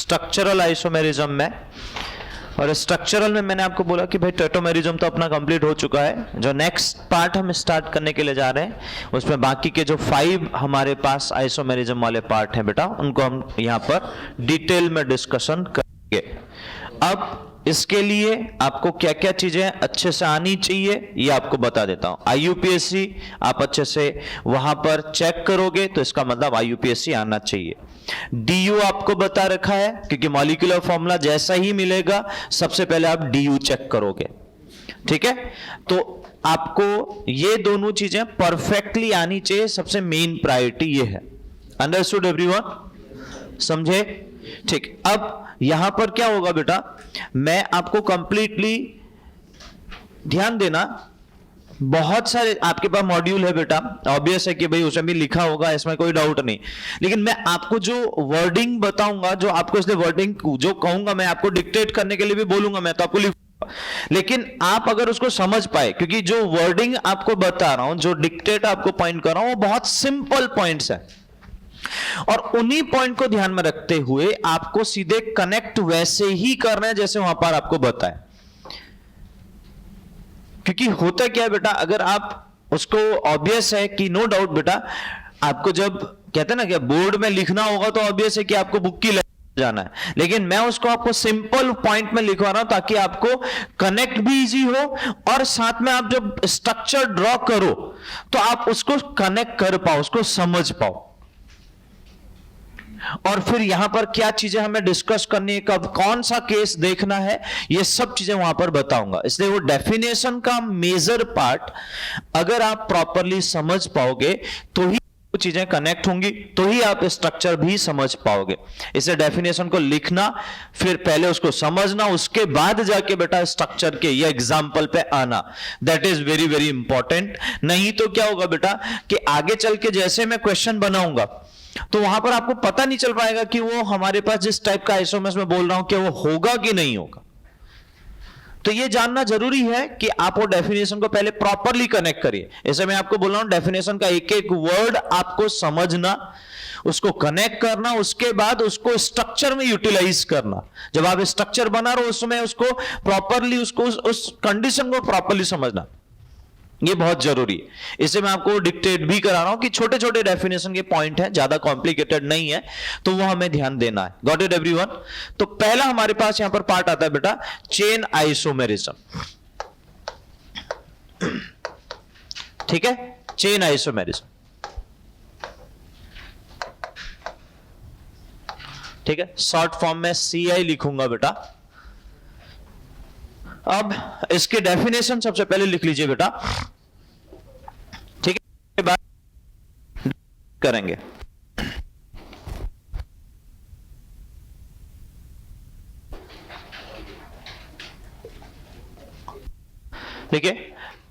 Structural isomerism में। और structural में मैंने आपको बोला कि भाई टेट्रामेरिज्म तो अपना कंप्लीट हो चुका है। जो नेक्स्ट पार्ट हम स्टार्ट करने के लिए जा रहे हैं उसमें बाकी के जो 5 हमारे पास आइसोमेरिज्म वाले पार्ट हैं बेटा, उनको हम यहां पर डिटेल में डिस्कशन करेंगे। अब इसके लिए आपको क्या क्या चीजें अच्छे से आनी चाहिए ये आपको बता देता हूं। IUPAC आप अच्छे से वहां पर चेक करोगे तो इसका मतलब IUPAC आना चाहिए। DU आपको बता रखा है क्योंकि मॉलिक्यूलर फॉर्मूला जैसा ही मिलेगा सबसे पहले आप DU चेक करोगे, ठीक है। तो आपको ये दोनों चीजें परफेक्टली आनी चाहिए, सबसे मेन प्रायोरिटी ये है। Understood everyone? समझे? ठीक। अब यहां पर क्या होगा बेटा, मैं आपको कंप्लीटली ध्यान देना, बहुत सारे आपके पास मॉड्यूल है बेटा, ऑब्वियस है कि भाई उसमें भी लिखा होगा, इसमें कोई डाउट नहीं। लेकिन मैं आपको जो वर्डिंग बताऊंगा, जो आपको इसलिए वर्डिंग जो कहूंगा, मैं आपको डिक्टेट करने के लिए भी बोलूंगा, मैं तो आपको लिखूंगा, लेकिन आप अगर उसको समझ पाए, क्योंकि जो वर्डिंग आपको बता रहा हूं, जो डिक्टेट आपको पॉइंट कर रहा हूं, वो बहुत सिंपल पॉइंट्स है और उन्हीं पॉइंट को ध्यान में रखते हुए आपको सीधे कनेक्ट वैसे ही करना है जैसे वहां पर आपको बताया। क्योंकि होता क्या है बेटा, अगर आप उसको, ऑब्वियस है कि नो डाउट बेटा, आपको जब कहते हैं ना कि बोर्ड में लिखना होगा तो ऑब्वियस है कि आपको बुक की जाना है, लेकिन मैं उसको आपको सिंपल पॉइंट में लिखवा रहा हूं ताकि आपको कनेक्ट भी इजी हो और साथ में आप जब स्ट्रक्चर ड्रॉ करो तो आप उसको कनेक्ट कर पाओ, उसको समझ पाओ। और फिर यहां पर क्या चीजें हमें डिस्कस करनी है, कब कौन सा केस देखना है, ये सब चीजें वहां पर बताऊंगा। इसलिए वो डेफिनेशन का मेजर पार्ट अगर आप प्रॉपरली समझ पाओगे तो ही चीजें कनेक्ट होंगी, तो ही आप स्ट्रक्चर भी समझ पाओगे। इसे डेफिनेशन को लिखना, फिर पहले उसको समझना, उसके बाद जाके बेटा स्ट्रक्चर के या एग्जांपल पे आना, that is very very important. नहीं तो क्या होगा बेटा कि आगे चल के जैसे मैं क्वेश्चन बनाऊंगा तो वहां पर आपको पता नहीं चल पाएगा कि वो हमारे पास जिस टाइप का आइसोमेरिज्म में बोल रहा हूं कि वो होगा कि नहीं होगा। तो ये जानना जरूरी है कि आप वो डेफिनेशन को पहले प्रॉपरली कनेक्ट करिए। ऐसे मैं आपको बोल रहा हूं डेफिनेशन का एक एक वर्ड आपको समझना, उसको कनेक्ट करना, उसके बाद उसको स्ट्रक्चर में यूटिलाइज करना। जब आप स्ट्रक्चर बना रहे हो उसमें उसको प्रॉपरली, उसको उस कंडीशन को प्रॉपरली समझना, ये बहुत जरूरी है। इसे मैं आपको डिक्टेट भी करा रहा हूं कि छोटे छोटे डेफिनेशन के पॉइंट हैं, ज्यादा कॉम्प्लिकेटेड नहीं है, तो वो हमें ध्यान देना है। Got it everyone? तो पहला हमारे पास यहां पर पार्ट आता है बेटा चेन आइसोमेरिज्म, ठीक है। चेन आइसोमेरिज्म, ठीक है, शॉर्ट फॉर्म में CI लिखूंगा बेटा। अब इसके डेफिनेशन सबसे पहले लिख लीजिए बेटा, ठीक है, बात करेंगे। ठीक है,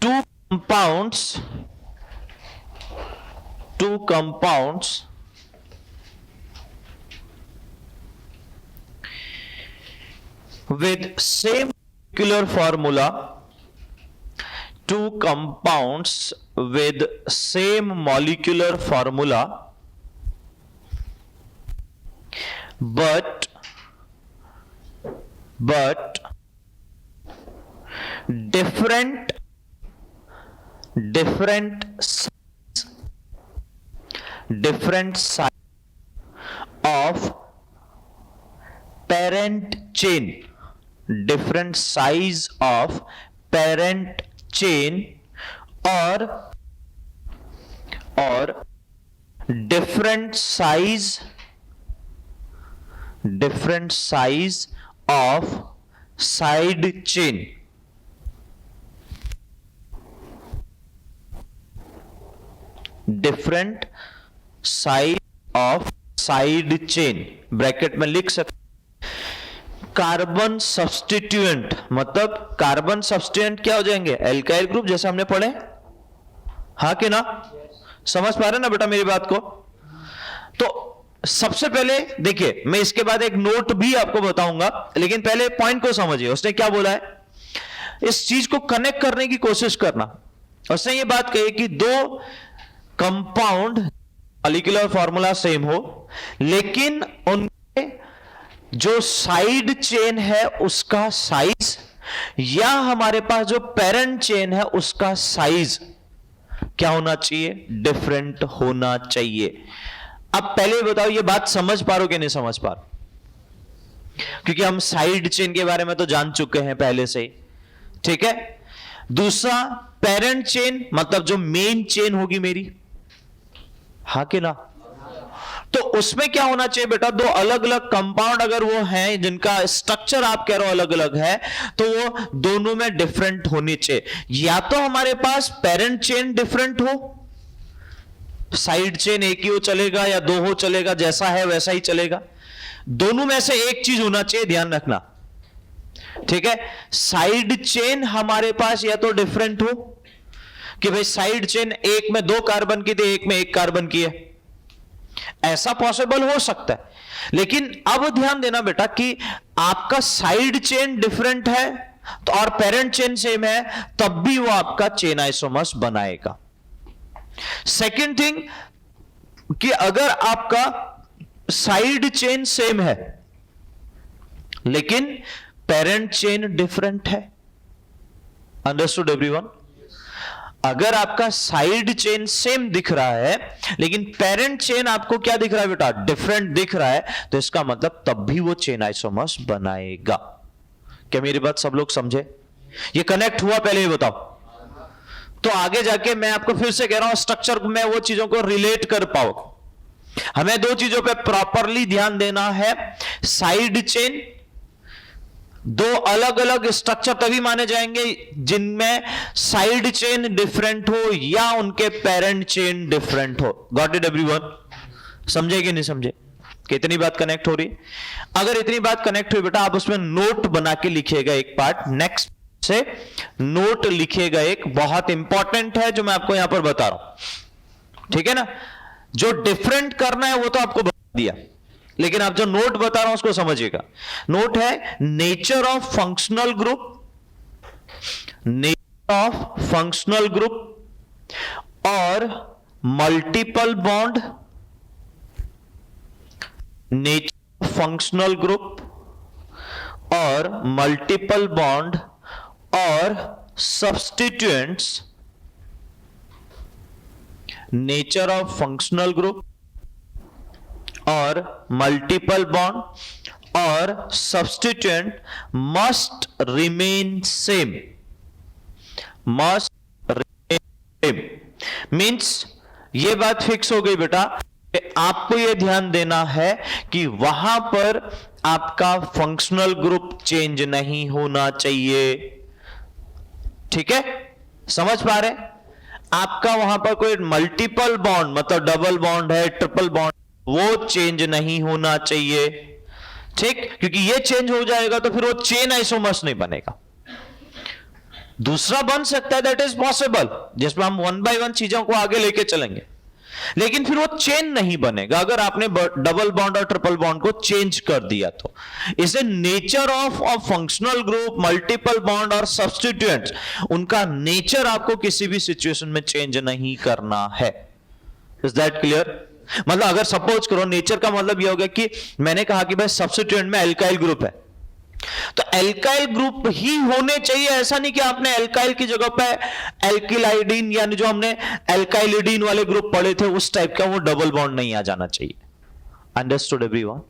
two compounds with same molecular formula, two compounds with same molecular formula but different size of parent chain, different size of parent chain or different size of side chain, different size of side chain, bracket में लिख सकते। Carbon substituent, मतलब carbon substituent क्या हो जाएंगे, alkyl group, जैसे हमने पढ़े, हाँ कि ना? समझ पा रहे ना बेटा मेरी बात को? तो सबसे पहले देखिए, मैं इसके बाद एक नोट भी आपको बताऊंगा, लेकिन पहले पॉइंट को समझिए। उसने क्या बोला है, इस चीज को कनेक्ट करने की कोशिश करना। उसने ये बात कही कि दो कंपाउंड मॉलिक्यूलर फॉर्मूला सेम हो, लेकिन उनके जो साइड चेन है उसका साइज या हमारे पास जो पेरेंट चेन है उसका साइज क्या होना चाहिए? डिफरेंट होना चाहिए। अब पहले बताओ ये बात समझ पा रहे हो कि नहीं समझ पा रहे? क्योंकि हम साइड चेन के बारे में तो जान चुके हैं पहले से ही, ठीक है। दूसरा, पेरेंट चेन मतलब जो मेन चेन होगी मेरी, हाँ कि ना? तो उसमें क्या होना चाहिए बेटा? दो अलग अलग कंपाउंड अगर वो हैं जिनका स्ट्रक्चर आप कह रहे हो अलग अलग है, तो वो दोनों में डिफरेंट होनी चाहिए। या तो हमारे पास पेरेंट चेन डिफरेंट हो, साइड चेन एक ही हो चलेगा या दो हो चलेगा, जैसा है वैसा ही चलेगा। दोनों में से एक चीज होना चाहिए, ध्यान रखना, ठीक है। साइड चेन हमारे पास या तो डिफरेंट हो कि भाई साइड चेन एक में 2 कार्बन की थी, एक में 1 कार्बन की है, ऐसा पॉसिबल हो सकता है। लेकिन अब ध्यान देना बेटा कि आपका साइड चेन डिफरेंट है तो और पेरेंट चेन सेम है, तब भी वो आपका चेन आइसोमर्स बनाएगा। सेकेंड थिंग कि अगर आपका साइड चेन सेम है लेकिन पेरेंट चेन डिफरेंट है, अंडरस्टूड एवरीवन? अगर आपका साइड चेन सेम दिख रहा है लेकिन पेरेंट चेन आपको क्या दिख रहा है बेटा? डिफरेंट दिख रहा है, तो इसका मतलब तब भी वो चेन आइसोमर्स बनाएगा। क्या मेरी बात सब लोग समझे? ये कनेक्ट हुआ? पहले ये बताओ। तो आगे जाके मैं आपको फिर से कह रहा हूं, स्ट्रक्चर में वो चीजों को रिलेट कर पाओ। हमें 2 चीजों पे प्रॉपरली ध्यान देना है। साइड चेन, 2 अलग अलग स्ट्रक्चर तभी माने जाएंगे जिनमें साइड चेन डिफरेंट हो या उनके पेरेंट चेन डिफरेंट हो। Got it everyone? समझे कि नहीं समझे? कितनी बात कनेक्ट हो रही? अगर इतनी बात कनेक्ट हुई बेटा, आप उसमें नोट बना के लिखिएगा एक पार्ट, नेक्स्ट से नोट लिखिएगा एक, बहुत इंपॉर्टेंट है जो मैं आपको यहां पर बता रहा हूं, ठीक है ना। जो डिफरेंट करना है वो तो आपको बता दिया, लेकिन आप जो नोट बता रहा हूं उसको समझिएगा। नोट है nature of functional group, nature of functional group और multiple bond, nature of functional group और मल्टीपल बॉन्ड और substituents, nature of functional group और मल्टीपल बॉन्ड और substituent must remain same, must remain same. Means ये बात fix हो गई बेटा, आपको यह ध्यान देना है कि वहां पर आपका फंक्शनल ग्रुप चेंज नहीं होना चाहिए, ठीक है? समझ पा रहे? आपका वहां पर कोई मल्टीपल बॉन्ड मतलब डबल बॉन्ड है, ट्रिपल बॉन्ड, वो चेंज नहीं होना चाहिए, ठीक? क्योंकि ये चेंज हो जाएगा तो फिर वो चेन आइसोमर्स नहीं बनेगा। दूसरा बन सकता है, दैट इज पॉसिबल, जिसमें हम 1 बाय 1 चीजों को आगे लेके चलेंगे, लेकिन फिर वो चेन नहीं बनेगा अगर आपने डबल बॉन्ड और ट्रिपल बॉन्ड को चेंज कर दिया तो। इसे nature of functional group, multiple bond और सब्स्टिट्यूएंट्स, उनका नेचर आपको किसी भी सिचुएशन में चेंज नहीं करना है। Is that clear? मतलब अगर सपोज करो, नेचर का मतलब यह हो गया कि मैंने कहा कि भाई सब्स्टिट्यूएंट में एल्काइल ग्रुप है, तो एल्काइल ग्रुप ही होने चाहिए, ऐसा नहीं कि आपने एल्काइल की जगह पे एल्किलाइडीन यानी जो हमने एल्काइलिडीन वाले ग्रुप पढ़े थे उस टाइप का वो डबल बॉन्ड नहीं आ जाना चाहिए। Understood everyone?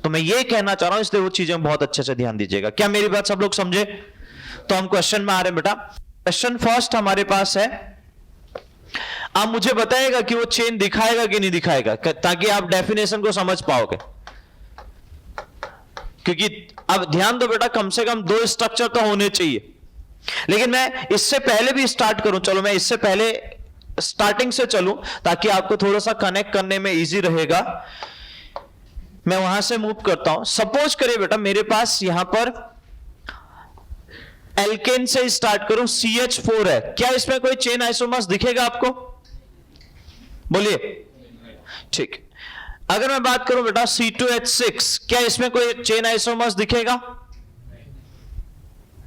तो मैं ये कहना चाह रहा हूं, इसलिए वो चीजें बहुत अच्छे से ध्यान दीजिएगा। क्या मेरी बात सब लोग समझे? तो हम क्वेश्चन में आ रहे हैं बेटा। क्वेश्चन फर्स्ट हमारे पास है, आप मुझे बताएगा कि वो चेन दिखाएगा कि नहीं दिखाएगा, ताकि आप डेफिनेशन को समझ पाओगे। क्योंकि अब ध्यान दो बेटा, कम से कम 2 स्ट्रक्चर तो होने चाहिए, लेकिन मैं इससे पहले भी स्टार्ट करूं, चलो मैं इससे पहले स्टार्टिंग से चलूं ताकि आपको थोड़ा सा कनेक्ट करने में इजी रहेगा। मैं वहां से मूव करता हूं। सपोज करिए बेटा मेरे पास यहां पर एल्केन से स्टार्ट करूं, CH4 है, क्या इसमें कोई चेन आइसोमर्स दिखेगा आपको? बोलिए। ठीक। अगर मैं बात करूं बेटा C2H6, क्या इसमें कोई चेन आइसोमर्स दिखेगा?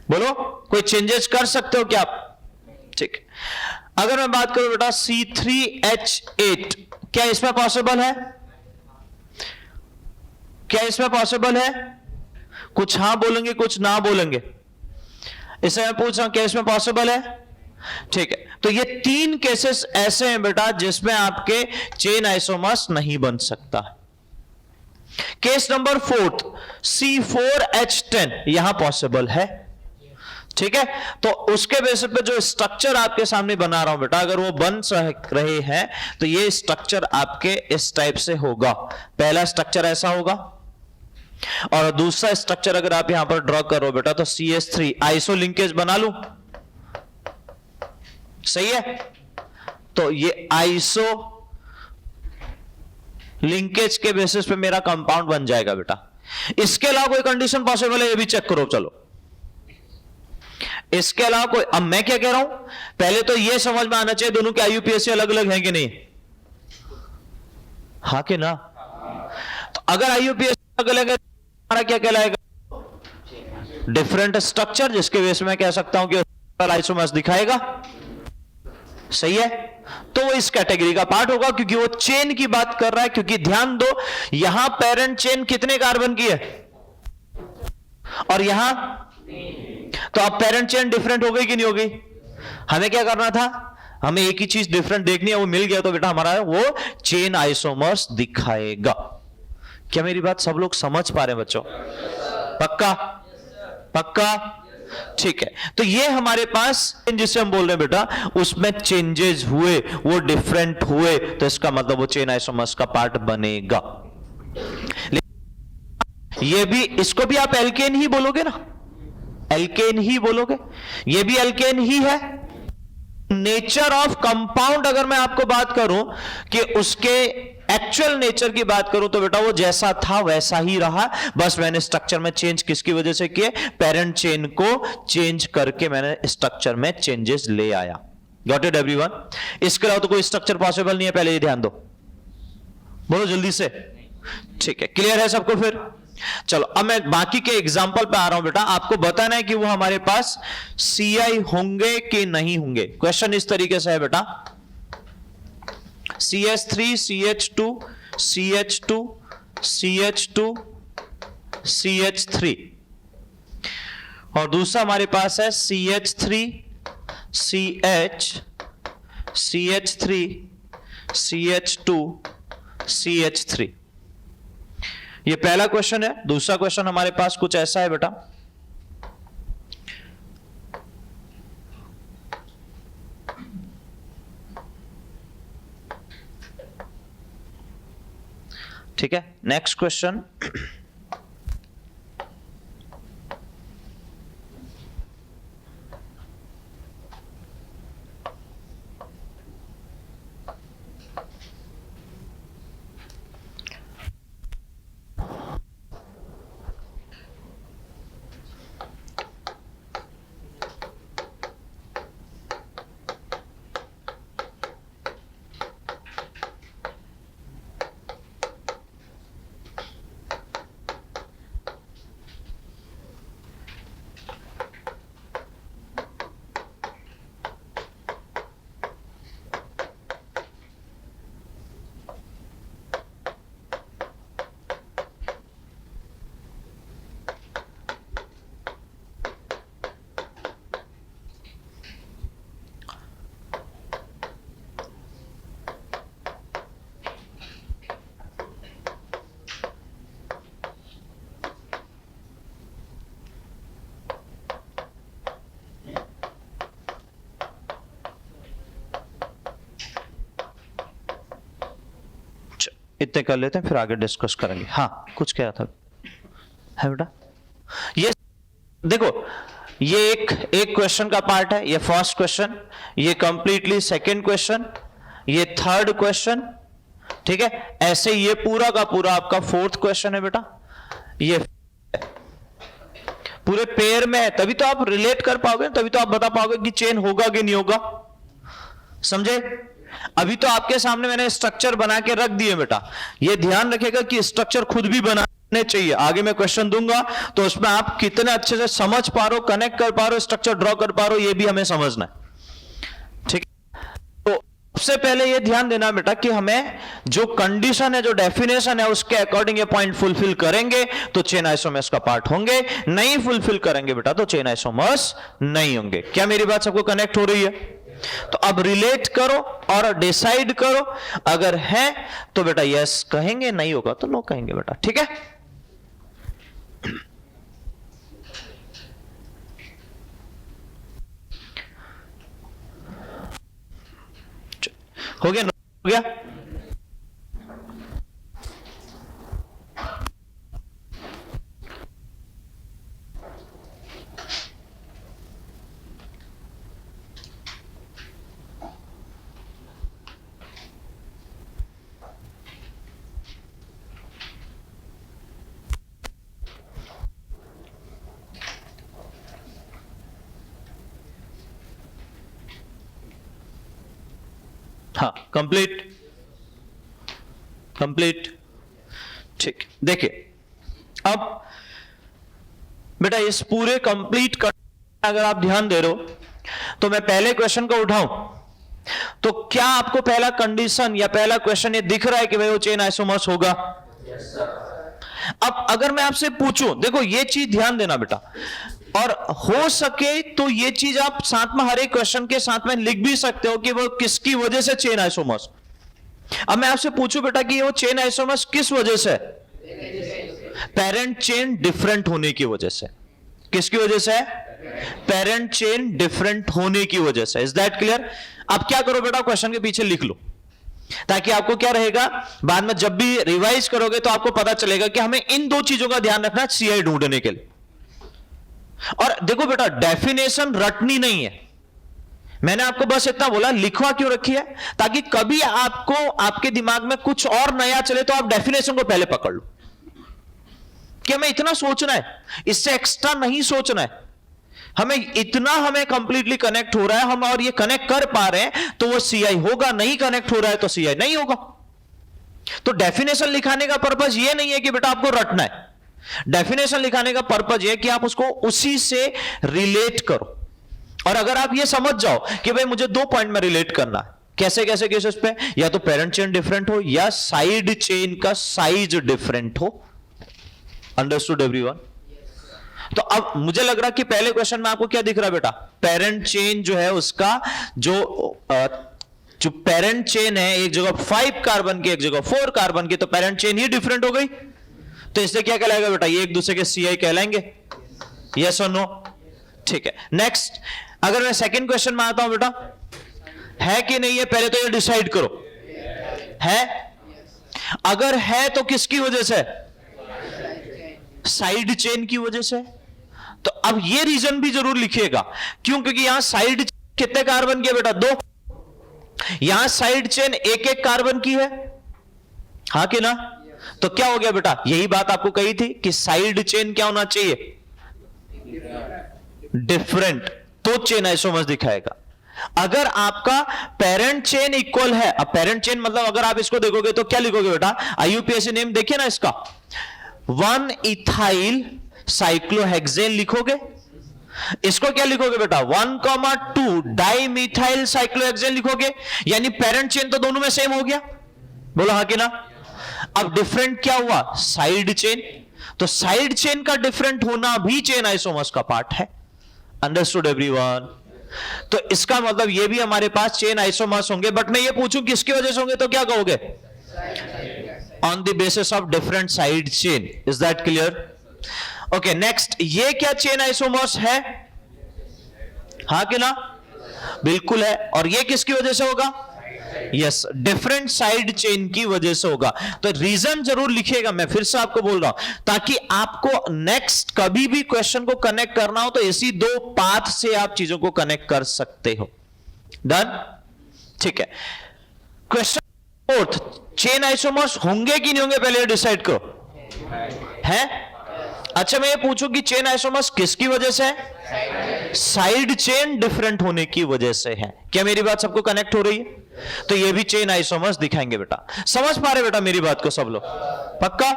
बोलो, कोई चेंजेस कर सकते हो क्या आप? ठीक। अगर मैं बात करूं बेटा C3H8, क्या इसमें पॉसिबल है? क्या इसमें पॉसिबल है? कुछ हाँ बोलेंगे, कुछ ना बोलेंगे। इसे मैं पूछ रहा हूं क्या इसमें पॉसिबल है? ठीक है, तो ये 3 केसेस ऐसे हैं बेटा जिसमें आपके चेन आइसोमर्स नहीं बन सकता। केस नंबर 4 C4H10 यहां पॉसिबल है। ठीक है, तो उसके बेसिस पे जो स्ट्रक्चर आपके सामने बना रहा हूं बेटा, अगर वो बन रहे हैं तो ये स्ट्रक्चर आपके इस टाइप से होगा। पहला स्ट्रक्चर ऐसा होगा और दूसरा स्ट्रक्चर अगर आप यहां पर ड्रॉ करो बेटा तो CH3 आइसो लिंकेज बना लूं, सही है। तो ये आइसो लिंकेज के बेसिस पे मेरा कंपाउंड बन जाएगा बेटा। इसके अलावा कोई कंडीशन पॉसिबल है? ये भी चेक करो। चलो, इसके अलावा कोई, अब मैं क्या कह रहा हूं, पहले तो ये समझ में आना चाहिए दोनों के IUPAC अलग अलग हैं कि नहीं, हाँ कि ना? तो अगर IUPAC अलग अलग है हमारा क्या कहलाएगा? डिफरेंट स्ट्रक्चर, जिसके बेस में मैं कह सकता हूं कि आइसोमर्स दिखाएगा, सही है। तो वो इस कैटेगरी का पार्ट होगा क्योंकि वो चेन की बात कर रहा है। क्योंकि ध्यान दो, यहां पेरेंट चेन कितने कार्बन की है और यहां, तो अब पेरेंट चेन डिफरेंट हो गई कि नहीं हो गई? हमें क्या करना था, हमें एक ही चीज डिफरेंट देखनी है, वो मिल गया तो बेटा हमारा वो चेन आइसोमर्स दिखाएगा। क्या मेरी बात सब लोग समझ पा रहे हैं बच्चों? पक्का? पक्का? ठीक है, तो ये हमारे पास जिसे हम बोल रहे हैं बेटा उसमें चेंजेस हुए, वो डिफरेंट हुए, तो इसका मतलब वो चेन आइसोमर्स का पार्ट बनेगा। ये भी, इसको भी आप एल्केन ही बोलोगे ना, एल्केन ही बोलोगे, ये भी एल्केन ही है। नेचर ऑफ कंपाउंड अगर मैं आपको बात करूं कि उसके एक्चुअल नेचर की बात करूं तो बेटा वो जैसा था वैसा ही रहा, बस मैंने स्ट्रक्चर में चेंज किसकी वजह से किए? पेरेंट चेन को चेंज करके मैंने स्ट्रक्चर में चेंजेस ले आया। Got it everyone? इसके अलावा तो कोई स्ट्रक्चर पॉसिबल नहीं है, पहले ये ध्यान दो, बोलो जल्दी से। ठीक है, क्लियर है सबको? फिर चलो, अब मैं बाकी के एग्जाम्पल पे आ रहा हूं बेटा। आपको बताना है कि वो हमारे पास CI होंगे कि नहीं होंगे। क्वेश्चन इस तरीके से है बेटा, CH3 CH2 CH2 CH2 CH3 और दूसरा हमारे पास है CH3 CH CH3 CH2 CH3। ये पहला क्वेश्चन है। दूसरा क्वेश्चन हमारे पास कुछ ऐसा है बेटा, ठीक है। नेक्स्ट क्वेश्चन, इतने कर लेते हैं फिर आगे डिस्कस करेंगे। हाँ, कुछ क्या था है बेटा? ये देखो, ये एक क्वेश्चन का पार्ट है, ये फर्स्ट क्वेश्चन, ये कंप्लीटली सेकंड क्वेश्चन, ये थर्ड क्वेश्चन, ठीक है। ऐसे ये पूरा का पूरा आपका फोर्थ क्वेश्चन है बेटा। ये पूरे पेयर में है, तभी तो आप रिलेट कर पाओगे, तभी तो आप बता पाओगे कि चेन होगा कि नहीं होगा। समझे? अभी तो आपके सामने मैंने स्ट्रक्चर बना के रख दिए बेटा। ये ध्यान रखिएगा कि स्ट्रक्चर खुद भी बनाने चाहिए। आगे मैं क्वेश्चन दूंगा तो उसमें आप कितने अच्छे से समझ पा रहे हो, कनेक्ट कर पा रहे हो, स्ट्रक्चर ड्रॉ कर पा रहे हो, ये भी हमें समझना है, ठीक है। तो सबसे पहले ये ध्यान देना बेटा कि हमें जो कंडीशन है, जो डेफिनेशन है, उसके अकॉर्डिंग ये पॉइंट फुलफिल करेंगे तो चेन आइसोमर्स का पार्ट होंगे, नहीं फुलफिल करेंगे बेटा तो चेन आइसोमर्स नहीं होंगे। क्या मेरी बात सबको कनेक्ट हो रही है? तो अब रिलेट करो और डिसाइड करो, अगर है तो बेटा यस कहेंगे, नहीं होगा तो नो कहेंगे बेटा, ठीक है? हो गया? हो गया? हाँ, कंप्लीट कंप्लीट, ठीक। देखिए अब बेटा इस पूरे कंप्लीट कर, अगर आप ध्यान दे रहे हो तो मैं पहले क्वेश्चन को उठाऊं तो क्या आपको पहला कंडीशन या पहला क्वेश्चन ये दिख रहा है कि भाई वो चेन आइसोमर्स होगा? अब अगर मैं आपसे पूछूं, देखो ये चीज ध्यान देना बेटा, और हो सके तो ये चीज आप साथ में हर एक क्वेश्चन के साथ में लिख भी सकते हो कि वो किसकी वजह से चेन आइसोमर्स। अब मैं आपसे पूछूं बेटा कि वो चेन आइसोमर्स किस वजह से? पेरेंट चेन डिफरेंट होने की वजह से। किसकी वजह से? पेरेंट चेन डिफरेंट होने की वजह से। Is that clear? अब क्या करो बेटा, क्वेश्चन के पीछे लिख लो, ताकि आपको क्या रहेगा, बाद में जब भी रिवाइज करोगे तो आपको पता चलेगा कि हमें इन दो चीजों का ध्यान रखना है सीआई ढूंढने के लिए। और देखो बेटा डेफिनेशन रटनी नहीं है, मैंने आपको बस इतना बोला, लिखवा क्यों रखी है? ताकि कभी आपको आपके दिमाग में कुछ और नया चले तो आप डेफिनेशन को पहले पकड़ लो कि हमें इतना सोचना है, इससे एक्स्ट्रा नहीं सोचना है, हमें इतना, हमें कंप्लीटली कनेक्ट हो रहा है हम, और ये कनेक्ट कर पा रहे हैं तो वो सीआई होगा, नहीं कनेक्ट हो रहा है तो सीआई नहीं होगा। तो डेफिनेशन लिखाने का पर्पस ये नहीं है कि बेटा आपको रटना है, डेफिनेशन लिखाने का पर्पस ये है कि आप उसको उसी से रिलेट करो। और अगर आप ये समझ जाओ कि भाई मुझे दो पॉइंट में रिलेट करना है, कैसे कैसे केसेस पे, या तो पेरेंट चेन डिफरेंट हो या साइड चेन का साइज डिफरेंट हो। Understood everyone? तो अब मुझे लग रहा कि पहले क्वेश्चन में आपको क्या दिख रहा है बेटा, पेरेंट चेन जो है उसका जो पेरेंट चेन है, एक जगह 5 कार्बन की, एक जगह 4 कार्बन की, तो पेरेंट चेन ही डिफरेंट हो गई, तो इससे क्या कहलाएगा बेटा, ये एक दूसरे के सीआई कहलाएंगे। यस और नो? ठीक है। नेक्स्ट, अगर मैं सेकंड क्वेश्चन में आता हूं बेटा, है कि नहीं है, पहले तो ये डिसाइड करो, है? अगर है तो किसकी वजह से? साइड चेन की वजह से। तो अब ये रीजन भी जरूर लिखिएगा, क्यों? क्योंकि यहां साइड कितने कार्बन की है बेटा? 2। यहां साइड चेन एक एक कार्बन की है, हाँ कि ना? तो क्या हो गया बेटा, यही बात आपको कही थी कि साइड चेन क्या होना चाहिए? डिफरेंट, तो चेन आइसोमर्स दिखाएगा। अगर आपका पेरेंट चेन इक्वल है, अब पेरेंट चेन मतलब अगर आप इसको देखोगे तो क्या लिखोगे बेटा, आईयूपीएसी नेम देखिए ना इसका, 1 इथाइल साइक्लोहेक्सेन लिखोगे। इसको क्या लिखोगे बेटा, 1,2 डाइमिथाइल साइक्लोहेक्सेन लिखोगे। यानी पेरेंट चेन तो दोनों में सेम हो गया, बोला हाँ कि ना? अब डिफरेंट क्या हुआ? Side chain. तो साइड चेन का डिफरेंट होना भी चेन आइसोमर्स का पार्ट है। Understood everyone? तो इसका मतलब ये भी हमारे पास चेन आइसोमर्स होंगे, बट मैं ये पूछूं किसकी वजह से होंगे तो क्या कहोगे? On the basis of different side chain. Is that clear? Okay, next, ये क्या चेन आइसोमर्स है? हाँ कि ना? बिल्कुल है। और ये किसकी वजह से होगा? यस, डिफरेंट साइड चेन की वजह से होगा। तो रीजन जरूर लिखिएगा, मैं फिर से आपको बोल रहा हूं, ताकि आपको नेक्स्ट कभी भी क्वेश्चन को कनेक्ट करना हो तो इसी दो पाथ से आप चीजों को कनेक्ट कर सकते हो। डन? ठीक है। क्वेश्चन 4, चेन आइसोमर्स होंगे कि नहीं होंगे पहले डिसाइड करो। है? अच्छा, मैं ये पूछूं कि चेन आइसोमर्स किसकी वजह से है? साइड चेन डिफरेंट होने की वजह से है। क्या मेरी बात सबको कनेक्ट हो रही है? तो ये भी चेन आइसोमर्स दिखाएंगे बेटा। समझ पा रहे बेटा मेरी बात को सब लोग? पक्का?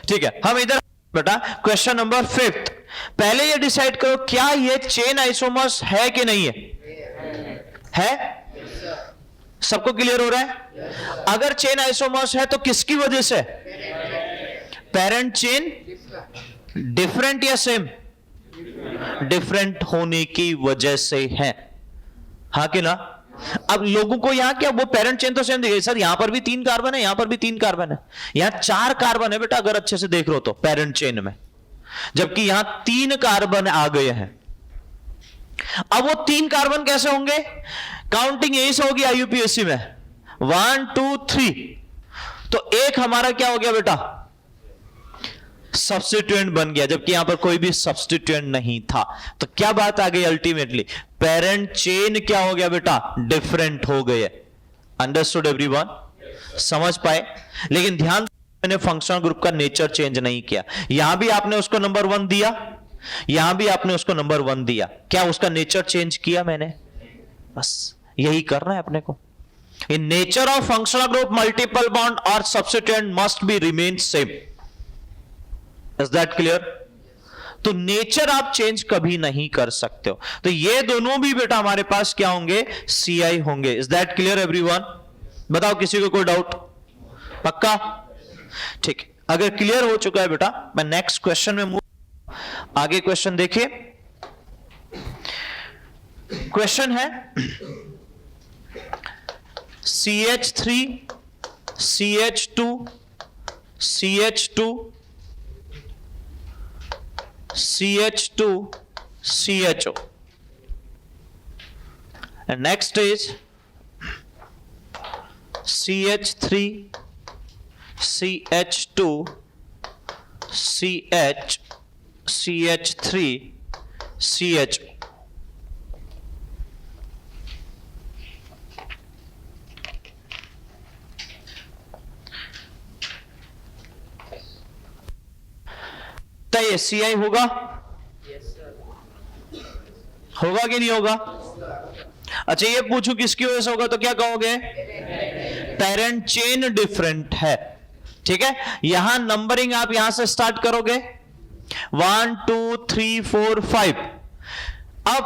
ठीक है। हम इधर बेटा क्वेश्चन नंबर 5, पहले ये डिसाइड करो क्या ये चेन आइसोमर्स है कि नहीं है? है? सबको क्लियर हो रहा है? अगर चेन आइसोमर्स है तो किसकी वजह से? पेरेंट चेन डिफरेंट या सेम? डिफरेंट होने की वजह से है, हाँ कि ना? अब लोगों को यहां क्या, वो पेरेंट चेन तो सेम दिखेगी, सर यहां पर भी 3 कार्बन है, यहां पर भी 3 कार्बन है, यहां 4 कार्बन है बेटा, अगर अच्छे से देख रहे हो तो पेरेंट चेन में, जबकि यहां 3 कार्बन आ गए हैं। अब वो 3 कार्बन कैसे होंगे? काउंटिंग यही से होगी आईयूपीएससी में, 1 2 3, तो एक हमारा क्या हो गया बेटा? सब्स्टिट्यूएंट बन गया, जबकि यहां पर कोई भी सब्स्टिट्यूएंट नहीं था। तो क्या बात आ गई अल्टीमेटली? पेरेंट चेन क्या हो गया बेटा? डिफरेंट हो गए। Understood everyone? समझ पाए? लेकिन ध्यान, मैंने फंक्शनल ग्रुप का नेचर चेंज नहीं किया। यहां भी आपने उसको नंबर 1 दिया, यहां भी आपने उसको नंबर 1 दिया, क्या उसका नेचर चेंज किया मैंने? बस यही करना है अपने को। In nature of functional group multiple bond और substituent must be remain same. Is that clear? तो नेचर आप चेंज कभी नहीं कर सकते हो। तो ये दोनों भी बेटा हमारे पास क्या होंगे? सीआई होंगे। Is that clear everyone? बताओ किसी को कोई डाउट? पक्का? ठीक, अगर क्लियर हो चुका है बेटा, मैं नेक्स्ट क्वेश्चन में मूव। आगे क्वेश्चन देखिए। क्वेश्चन है CH3 CH2 CH2 CH2 CHO, and next is CH3 CH2 CH CH3 CHO। तो ये CI होगा? होगा कि नहीं होगा? अच्छा, ये पूछूं किसकी वजह से होगा तो क्या कहोगे? पेरेंट चेन डिफरेंट है। ठीक है, यहां नंबरिंग आप यहां से स्टार्ट करोगे, 1 2 3 4 5। अब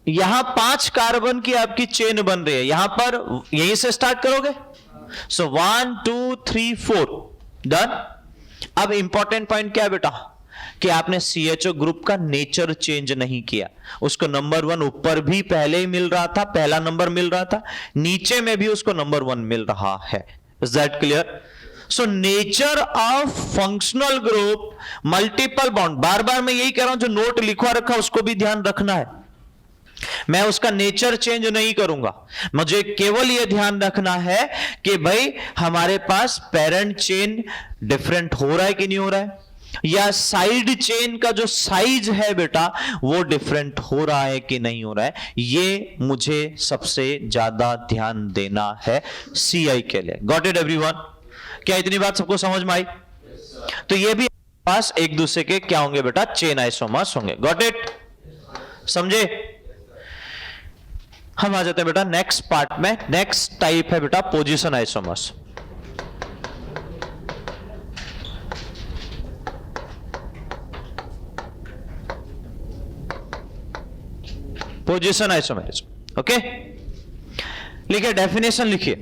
यहां 5 कार्बन की आपकी चेन बन रही है, यहां पर यहीं से स्टार्ट करोगे। सो 1 2 3 4 डन। अब इंपॉर्टेंट पॉइंट क्या है बेटा? कि आपने CHO ग्रुप का नेचर चेंज नहीं किया। उसको नंबर 1 ऊपर भी पहले ही मिल रहा था, पहला नंबर मिल रहा था, नीचे में भी उसको नंबर 1 मिल रहा है। Is that clear? So nature of functional group multiple bond, बार बार मैं यही कह रहा हूं, जो नोट लिखवा रखा उसको भी ध्यान रखना है। मैं उसका नेचर चेंज नहीं करूंगा, मुझे केवल यह ध्यान रखना है कि भाई हमारे पास पेरेंट चेन डिफरेंट हो रहा है कि नहीं हो रहा है, या साइड चेन का जो साइज है बेटा वो डिफरेंट हो रहा है कि नहीं हो रहा है। ये मुझे सबसे ज्यादा ध्यान देना है CI के लिए। Got it everyone? क्या इतनी बात सबको समझ में आई? तो ये भी पास एक दूसरे के क्या होंगे बेटा? चेन आइसोमर्स होंगे। Got it? समझे? हम आ जाते हैं बेटा नेक्स्ट पार्ट में। नेक्स्ट टाइप है बेटा position isomers. Position isomerism. Okay, लिखिए, डेफिनेशन लिखिए।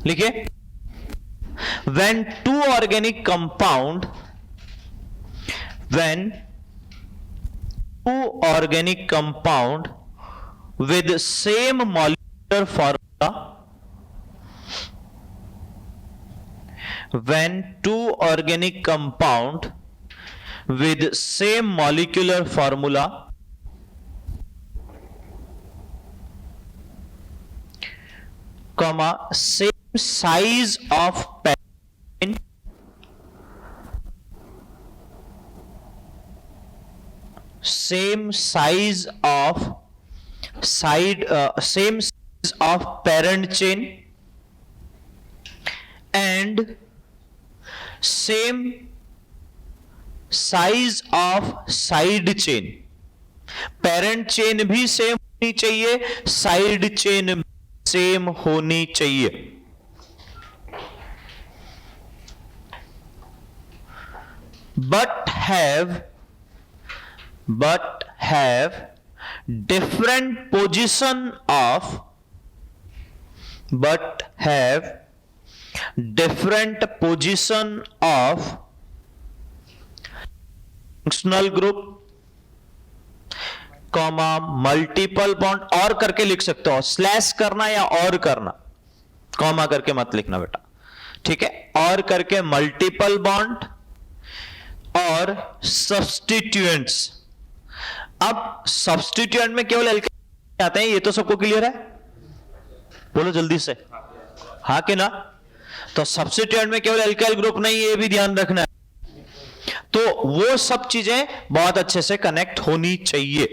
लिखिए, when two organic compound with same molecular formula, when two organic compound with same molecular formula comma same size of parent same size of parent chain and same size of side chain। Parent chain भी same होनी चाहिए, side chain same होनी चाहिए। But have different position of functional group, comma multiple bond, और करके लिख सकते हो, स्लैश करना या और करना, कॉमा करके मत लिखना बेटा, ठीक है, और करके मल्टीपल बॉन्ड और सब्स्टिट्यूएंट्स। अब सब्स्टिट्यूएंट में केवल एल्केन आते हैं, ये तो सबको क्लियर है, बोलो जल्दी से, हाँ कि ना। तो सब्स्टिट्यूएंट में केवल एल्काइल ग्रुप नहीं, ये भी ध्यान रखना है। तो वो सब चीजें बहुत अच्छे से कनेक्ट होनी चाहिए।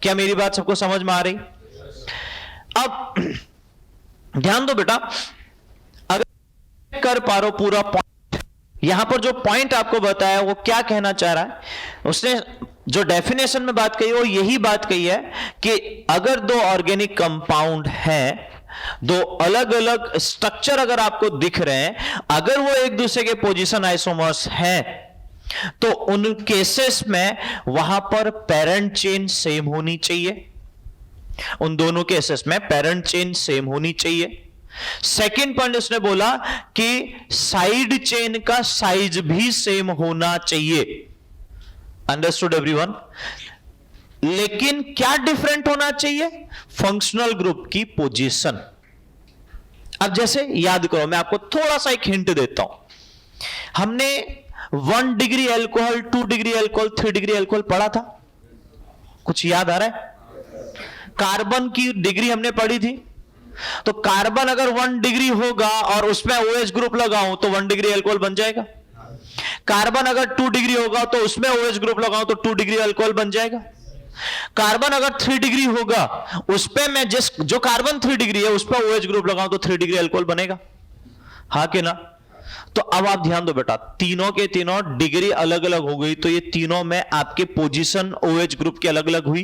क्या मेरी बात सबको समझ में आ रही? अब ध्यान दो बेटा, अगर कर पा रहे हो पूरा पॉइंट, यहां पर जो पॉइंट आपको बताया वो क्या कहना चाह रहा है, उसने जो डेफिनेशन में बात कही वो यही बात कही है कि अगर दो ऑर्गेनिक कंपाउंड हैं, दो अलग अलग स्ट्रक्चर अगर आपको दिख रहे हैं, अगर वो एक दूसरे के पोजीशन आइसोमर्स हैं, तो उन केसेस में वहां पर पेरेंट चेन सेम होनी चाहिए। उन दोनों केसेस में पेरेंट चेन सेम होनी चाहिए। सेकेंड पॉइंट उसने बोला कि साइड चेन का साइज भी सेम होना चाहिए। Understood everyone? लेकिन क्या डिफरेंट होना चाहिए? फंक्शनल ग्रुप की पोजीशन। अब जैसे याद करो, मैं आपको थोड़ा सा एक हिंट देता हूं। हमने 1 degree alcohol, 2 degree alcohol, 3 degree alcohol पढ़ा था, कुछ याद आ रहा है? कार्बन की डिग्री हमने पढ़ी थी। तो कार्बन अगर 1 डिग्री होगा और उसमें OH ग्रुप लगाऊं तो 1 डिग्री एल्कोहल बन जाएगा। कार्बन अगर 2 डिग्री होगा तो उसमें OH ग्रुप लगाऊं तो 2 डिग्री अल्कोहल बन जाएगा। कार्बन अगर 3 डिग्री होगा, उस पे मैं जो कार्बन 3 डिग्री है उस पे OH ग्रुप लगाऊं तो 3 डिग्री अल्कोहल बनेगा, हाँ कि ना? तो अब आप ध्यान दो बेटा, तीनों के तीनों डिग्री अलग अलग हो गई, तो ये तीनों में आपके पोजीशन OH ग्रुप की अलग अलग हुई,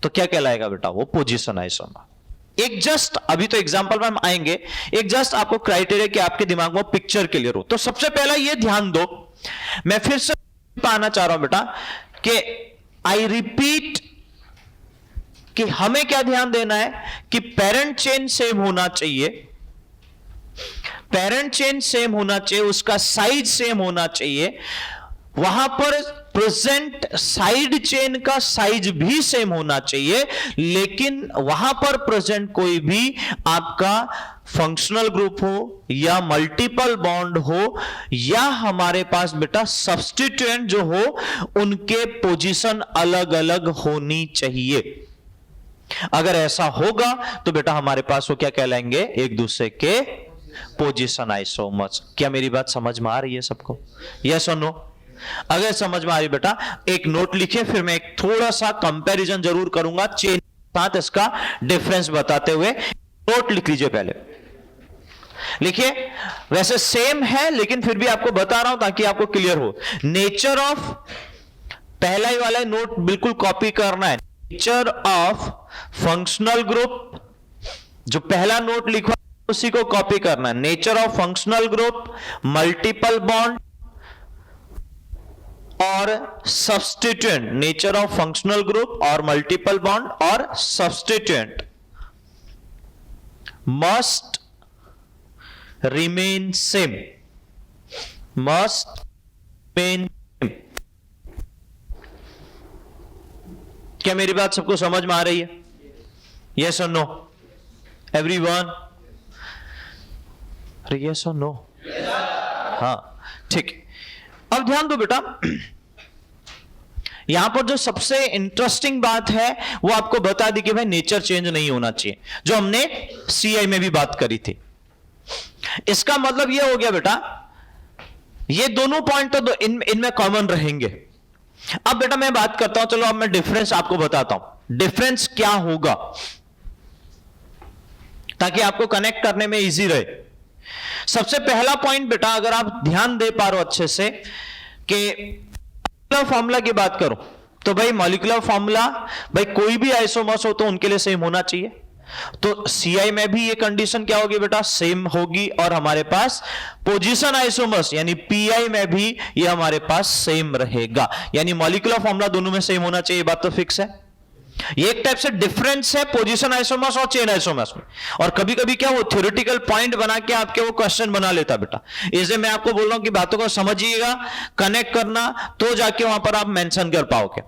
तो क्या कहलाएगा बेटा? वो पोजीशन आइसोमर। एक जस्ट, अभी तो एग्जांपल में हम आएंगे, एक जस्ट आपको क्राइटेरिया कि आपके दिमाग में पिक्चर क्लियर हो। तो सबसे पहला ये ध्यान दो, मैं फिर से पाना चाह रहा हूं बेटा कि आई रिपीट कि हमें क्या ध्यान देना है कि पेरेंट चेन सेम होना चाहिए, पेरेंट चेन सेम होना चाहिए, उसका साइज सेम होना चाहिए, वहां पर प्रेजेंट साइड चेन का साइज भी सेम होना चाहिए, लेकिन वहां पर प्रेजेंट कोई भी आपका फंक्शनल ग्रुप हो या मल्टीपल बॉन्ड हो या हमारे पास बेटा सब्स्टिट्यूएंट जो हो, उनके पोजीशन अलग अलग होनी चाहिए। अगर ऐसा होगा तो बेटा हमारे पास वो क्या कहलाएंगे? एक दूसरे के पोजीशन आइसोमर्स। क्या मेरी बात समझ में आ रही है सबको? यस और नो? अगर समझ में आ रही बेटा एक नोट लिखिए, फिर मैं एक थोड़ा सा कंपैरिजन जरूर करूंगा चेन के साथ, इसका डिफरेंस बताते हुए। नोट लिख लीजिए, पहले लिखिए। वैसे सेम है लेकिन फिर भी आपको बता रहा हूं ताकि आपको क्लियर हो। नेचर ऑफ, पहला ही वाला नोट बिल्कुल कॉपी करना है। नेचर ऑफ फंक्शनल ग्रुप, जो पहला नोट लिखा उसी को कॉपी करना है। Nature of functional group, multiple bond और substituent. Nature of functional group और मल्टीपल बॉन्ड और substituent must remain same, must remain same. क्या मेरी बात सबको समझ में आ रही है? यस और नो एवरीवन? यस और नो? हाँ, ठीक। अब ध्यान दो बेटा, यहां पर जो सबसे इंटरेस्टिंग बात है वो आपको बता दी कि भाई नेचर चेंज नहीं होना चाहिए, जो हमने CI में भी बात करी थी। इसका मतलब यह हो गया बेटा, ये दोनों पॉइंट तो इनमें कॉमन रहेंगे। अब बेटा मैं बात करता हूं, चलो अब मैं डिफरेंस आपको बताता हूं, डिफरेंस क्या होगा ताकि आपको कनेक्ट करने में इजी रहे। सबसे पहला पॉइंट बेटा, अगर आप ध्यान दे पा रहे हो अच्छे से, कि मॉलिक्यूलर फॉर्मूला की बात करो तो भाई मॉलिक्यूलर फॉर्मूला, भाई कोई भी आइसोमर्स हो तो उनके लिए सेम होना चाहिए। तो CI में भी ये कंडीशन क्या होगी बेटा, सेम होगी, और हमारे पास पोजीशन आइसोमर्स यानी PI में भी ये हमारे पास सेम रहेगा, यानी मॉलिक्यूलर फॉर्मूला दोनों में सेम होना चाहिए, बात तो फिक्स है। ये एक टाइप से डिफरेंस है पोजीशन आइसोमर्स और चेन आइसोमर्स में, और कभी कभी क्या वो थ्योरेटिकल पॉइंट बना के आपके वो क्वेश्चन बना लेता बेटा। इसलिए मैं आपको बोल रहा हूं कि बातों को समझिएगा, कनेक्ट करना, तो जाके वहां पर आप मेंशन कर पाओगे।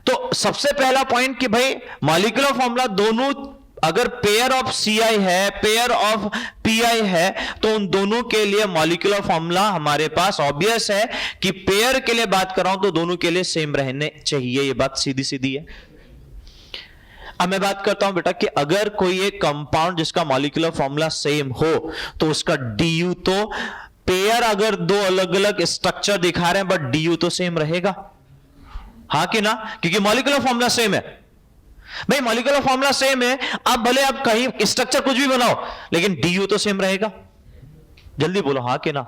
तो सबसे पहला पॉइंट कि भाई मॉलिक्यूलर फॉर्मूला दोनों अगर पेयर ऑफ CI है, पेयर ऑफ PI है, तो उन दोनों के लिए मॉलिक्यूलर फॉर्मूला हमारे पास ऑब्वियस है कि पेयर के लिए बात कर रहा हूं तो दोनों के लिए सेम रहने चाहिए, ये बात सीधी सीधी है। अब मैं बात करता हूं बेटा कि अगर कोई एक कंपाउंड जिसका मॉलिक्यूलर फॉर्मूला सेम हो तो उसका DU तो, पेयर अगर दो अलग अलग स्ट्रक्चर दिखा रहे हैं बट DU तो सेम रहेगा, हाँ कि ना, क्योंकि मॉलिक्यूलर फॉर्मूला सेम है। भाई मॉलिक्यूलर फॉर्मूला सेम है, आप भले आप कहीं स्ट्रक्चर कुछ भी बनाओ लेकिन DU तो सेम रहेगा। जल्दी बोलो हाँ कि ना।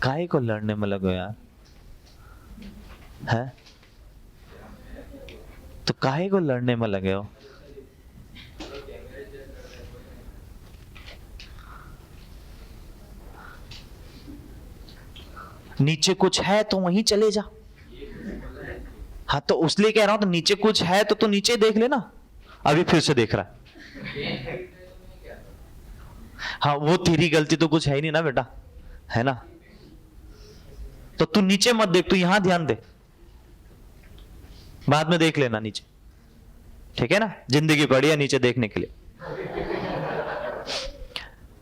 काहे को लड़ने में लगो यार, है तो काहे को लड़ने में लगे हो? नीचे कुछ है तो वहीं चले जा। हाँ तो उसलिए कह रहा हूं, तो नीचे कुछ है तो नीचे देख लेना। अभी फिर से देख रहा है। हाँ वो तेरी गलती तो कुछ है ही नहीं ना बेटा, है ना, तो तू नीचे मत देख, तू यहां ध्यान दे, बाद में देख लेना नीचे, ठीक है ना, जिंदगी पड़ी है नीचे देखने के लिए।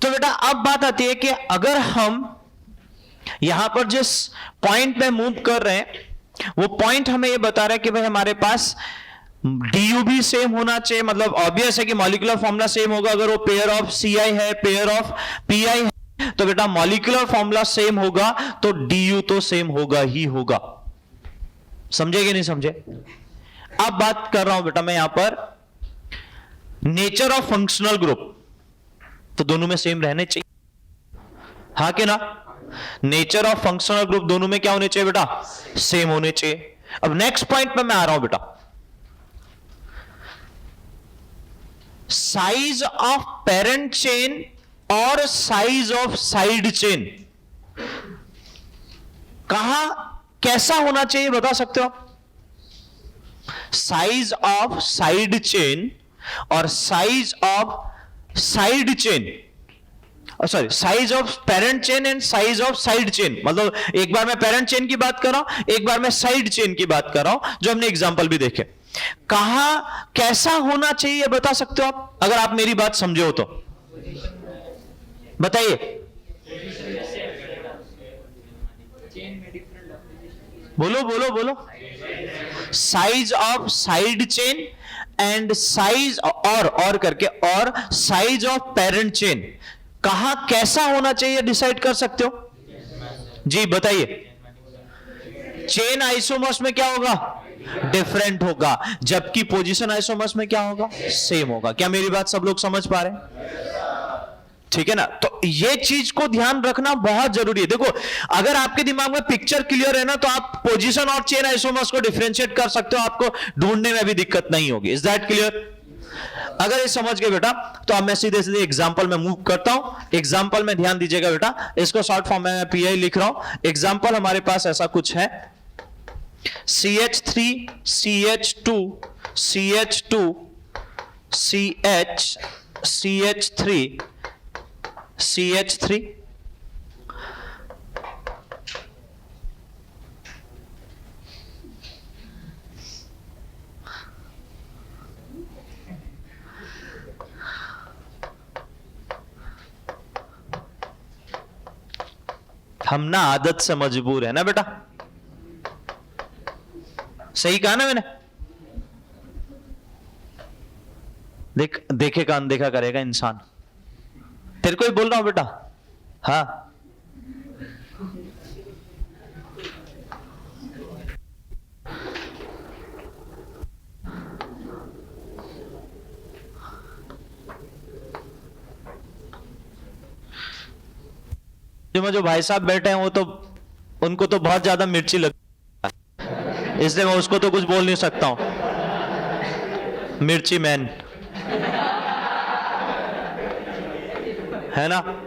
तो बेटा अब बात आती है कि अगर हम यहां पर जिस पॉइंट पे मूव कर रहे हैं वो पॉइंट हमें ये बता रहा है कि भाई हमारे पास DU भी सेम होना चाहिए, मतलब ऑब्वियस है कि मॉलिक्यूलर फॉर्मूला सेम होगा। अगर वो पेयर ऑफ CI है, पेयर ऑफ PI है, तो बेटा मॉलिक्यूलर फॉर्मूला सेम होगा तो DU तो सेम होगा ही होगा। समझे कि नहीं समझे? अब बात कर रहा हूं बेटा मैं यहां पर नेचर ऑफ फंक्शनल ग्रुप, तो दोनों में सेम रहने चाहिए, हाँ कि ना। नेचर ऑफ फंक्शनल ग्रुप दोनों में क्या होने चाहिए बेटा, सेम होने चाहिए। अब नेक्स्ट पॉइंट पे मैं आ रहा हूं बेटा, साइज ऑफ पेरेंट चेन और साइज ऑफ साइड चेन कहां कैसा होना चाहिए बता सकते हो आप? साइज ऑफ साइड चेन और size of side chain, sorry size of parent chain and size of side chain, मतलब एक बार मैं पेरेंट चेन की बात कर रहा हूं, एक बार मैं साइड चेन की बात कर रहा हूं, जो हमने एग्जांपल भी देखे। कहां कैसा होना चाहिए बता सकते हो आप, अगर आप मेरी बात समझे हो तो बताइए। बोलो बोलो बोलो। Size of side chain and size और करके और साइज ऑफ पेरेंट चेन कहां कैसा होना चाहिए डिसाइड कर सकते हो जी, बताइए। चेन आइसोमर्स में क्या होगा, डिफरेंट होगा, जबकि पोजीशन आइसोमर्स में क्या होगा, सेम होगा। क्या मेरी बात सब लोग समझ पा रहे हैं? ठीक है ना। तो ये चीज को ध्यान रखना बहुत जरूरी है। देखो अगर आपके दिमाग में पिक्चर क्लियर है ना तो आप पोजीशन और चेन आइसोमर्स को डिफरेंशिएट कर सकते हो, आपको ढूंढने में भी दिक्कत नहीं होगी। Is that clear? अगर ये समझ गए बेटा तो अब मैं सीधे सीधे एग्जांपल में मूव करता हूं। एग्जांपल में ध्यान दीजिएगा बेटा, इसको शॉर्ट फॉर्म में मैं PI लिख रहा हूं। एग्जांपल हमारे पास ऐसा कुछ है, CH3 CH2 CH2 CH CH3 CH3 हम ना आदत से मजबूर है ना बेटा, सही कहा ना मैंने? देखे का अनदेखा करेगा इंसान। तेरे को ही बोल रहा हूं बेटा, हाँ। जो भाई साहब बैठे हैं वो तो उनको तो बहुत ज्यादा मिर्ची लग इसलिए मैं उसको तो कुछ बोल नहीं सकता हूं, मिर्ची मैन, है ना।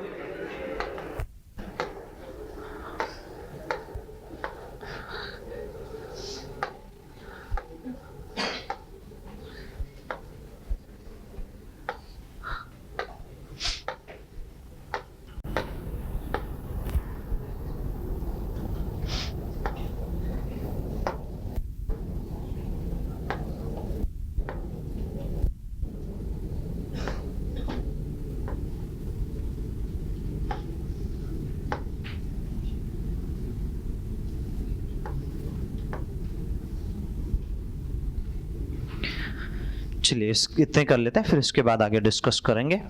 चलिए इतने कर लेते हैं, फिर इसके बाद आगे डिस्कस करेंगे।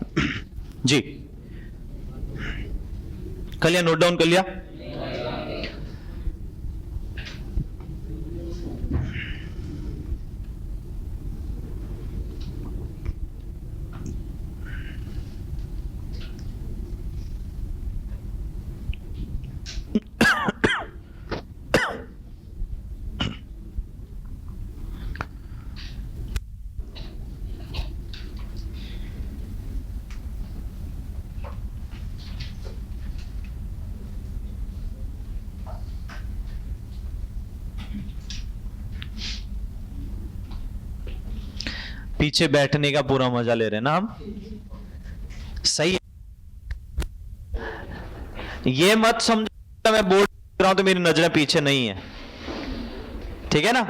जी, कर लिया, नोट डाउन कर लिया। पीछे बैठने का पूरा मजा ले रहे हैं ना हम, सही है। ये मत समझो मैं बोल रहा हूं तो मेरी नजरें पीछे नहीं है, ठीक है ना।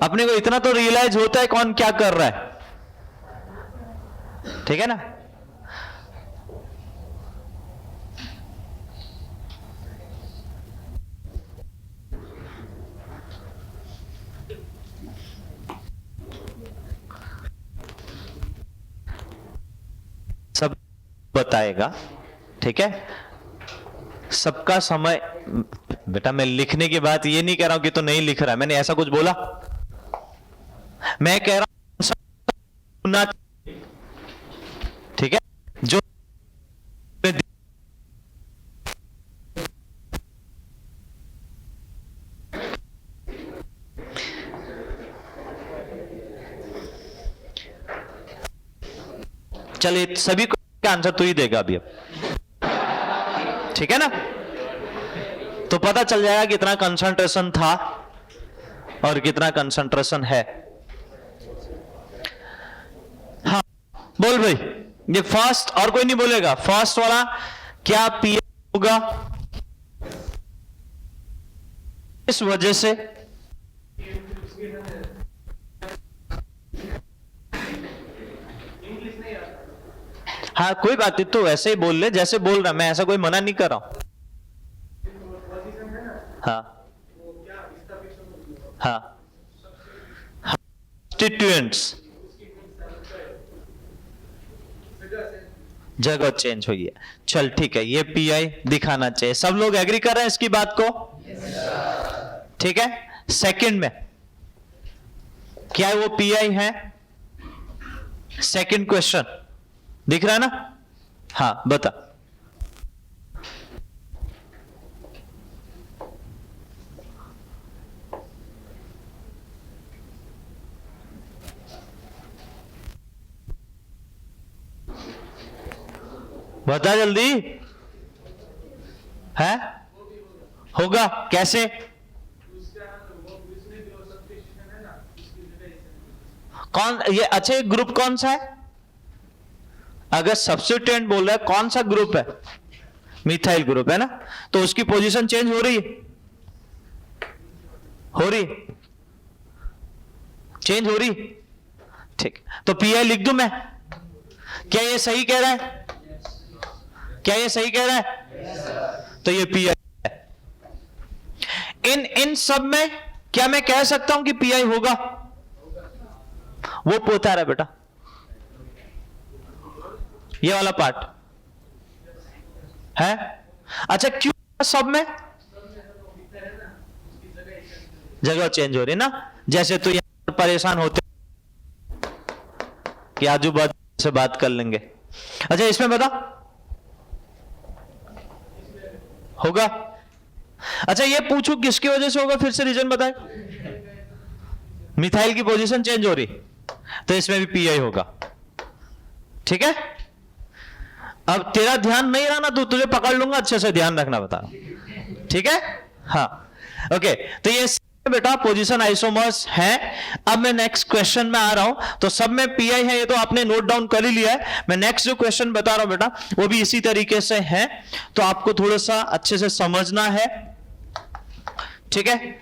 अपने को इतना तो रियलाइज होता है कौन क्या कर रहा है, ठीक है ना। सब बताएगा, ठीक है। सबका समय, बेटा मैं लिखने की बात ये नहीं कह रहा हूं कि तो नहीं लिख रहा है, मैंने ऐसा कुछ बोला। मैं कह रहा हूं सुनना, ठीक है। जो चलिए सभी को आंसर तो ही देगा अभी, अब ठीक है ना। तो पता चल जाएगा कितना कंसंट्रेशन था और कितना कंसंट्रेशन है। हाँ बोल भाई, ये फर्स्ट, और कोई नहीं बोलेगा, फर्स्ट वाला क्या पी होगा इस वजह से। हाँ कोई बात नहीं, तो ऐसे ही बोल ले जैसे बोल रहा, मैं ऐसा कोई मना नहीं कर रहा हूं। हाँ हाँ, कॉन्स्टिट्यूएंट्स जगह चेंज हुई है। चल ठीक है, ये पीआई दिखाना चाहिए। सब लोग एग्री कर रहे हैं इसकी बात को, ठीक है। सेकंड में क्या वो पीआई है? सेकंड क्वेश्चन दिख रहा है ना। हाँ बता। बता जल्दी। है होगा कैसे? कौन ये, अच्छा ये ग्रुप कौन सा है? अगर सब्स्टिट्यूएंट बोल रहा है, कौन सा ग्रुप है? मिथाइल ग्रुप है ना, तो उसकी पोजीशन चेंज हो रही है, हो रही, चेंज हो रही, ठीक। तो पीआई लिख दूं मैं? क्या ये सही कह रहा है? क्या ये सही कह रहा है? तो ये पीआई है। इन सब में क्या मैं कह सकता हूं कि पीआई होगा? वो पोता रहा बेटा, ये वाला पार्ट है। अच्छा क्यों सब में? जगह चेंज हो रही ना, जैसे तो यहां परेशान होते कि आजू बाजू से बात कर लेंगे। अच्छा इसमें बता होगा? अच्छा ये पूछू किसकी वजह से होगा, फिर से रीजन बताए। मिथाइल की पोजीशन चेंज हो रही, तो इसमें भी पीआई होगा। ठीक है, अब तेरा ध्यान नहीं रहा ना, तो तुझे पकड़ लूंगा, अच्छे से ध्यान रखना, बता। ठीक है, हाँ, ओके। तो ये बेटा पोजीशन आइसोमर्स है। अब मैं नेक्स्ट क्वेश्चन में आ रहा हूं, तो सब में पीआई है, ये तो आपने नोट डाउन कर ही लिया है। मैं नेक्स्ट जो क्वेश्चन बता रहा हूं बेटा, वो भी इसी तरीके से है, तो आपको थोड़ा सा अच्छे से समझना है। ठीक है,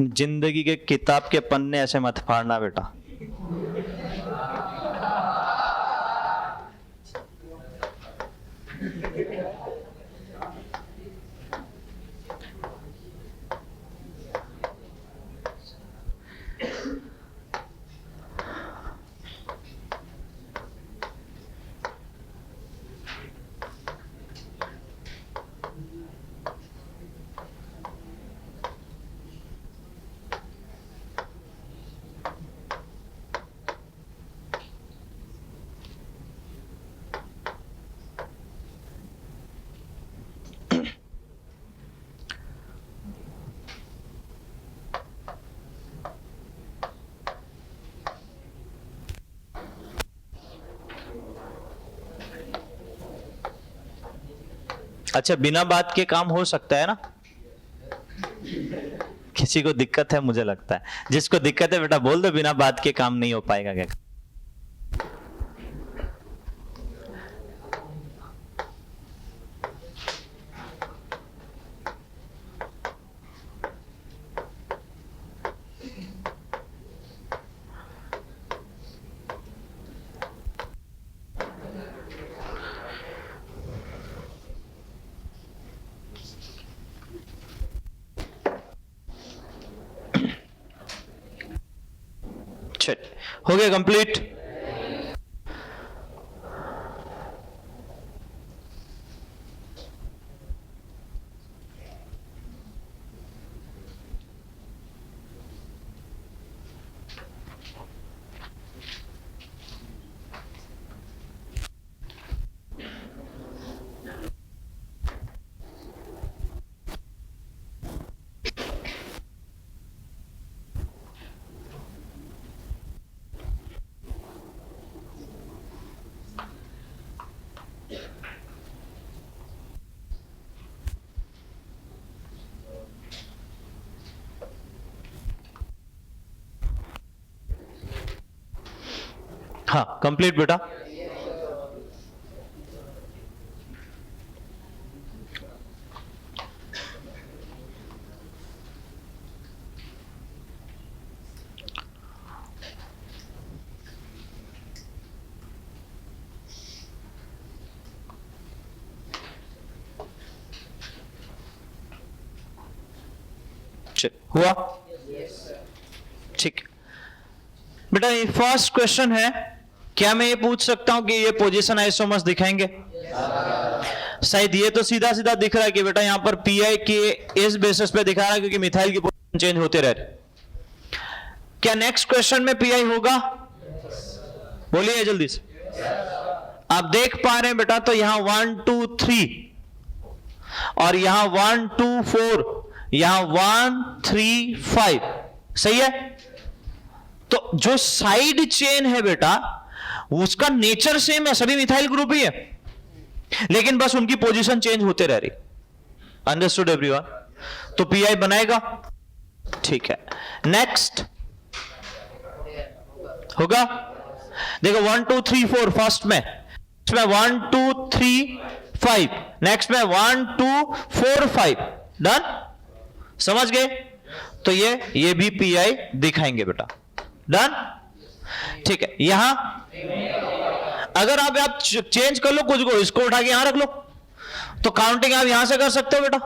जिंदगी के किताब के पन्ने ऐसे मत फाड़ना बेटा। अच्छा, बिना बात के काम हो सकता है ना? किसी को दिक्कत है? मुझे लगता है जिसको दिक्कत है बेटा बोल दो, बिना बात के काम नहीं हो पाएगा क्या? हो गया कंप्लीट? हाँ कंप्लीट बेटा। हुआ? ठीक बेटा, ये फर्स्ट क्वेश्चन है, क्या मैं ये पूछ सकता हूं कि ये पोजीशन आइसोमर्स दिखाएंगे? शायद ये तो सीधा सीधा दिख रहा है कि बेटा यहां पर पीआई के इस बेसिस पे दिखा रहा है क्योंकि मिथाइल की पोजीशन चेंज होते रह रहे। क्या नेक्स्ट क्वेश्चन में पीआई होगा? बोलिए जल्दी से। आप देख पा रहे हैं बेटा, तो यहां 1 2 3 और यहां 1 2 4, यहां 1 3 5, सही है? तो जो साइड चेन है बेटा उसका नेचर सेम है, सभी मिथाइल ग्रुप ही है, लेकिन बस उनकी पोजीशन चेंज होते रह रही। Understood everyone? तो पीआई बनाएगा। ठीक है, नेक्स्ट होगा? देखो 1 2 3 4 फर्स्ट में 1 2 3 5, नेक्स्ट में 1 2 4 5, डन? समझ गए? तो ये भी पीआई दिखाएंगे बेटा, डन? ठीक है। यहां अगर आप चेंज कर लो कुछ को, इसको उठा के यहां रख लो, तो काउंटिंग आप यहां से कर सकते हो बेटा।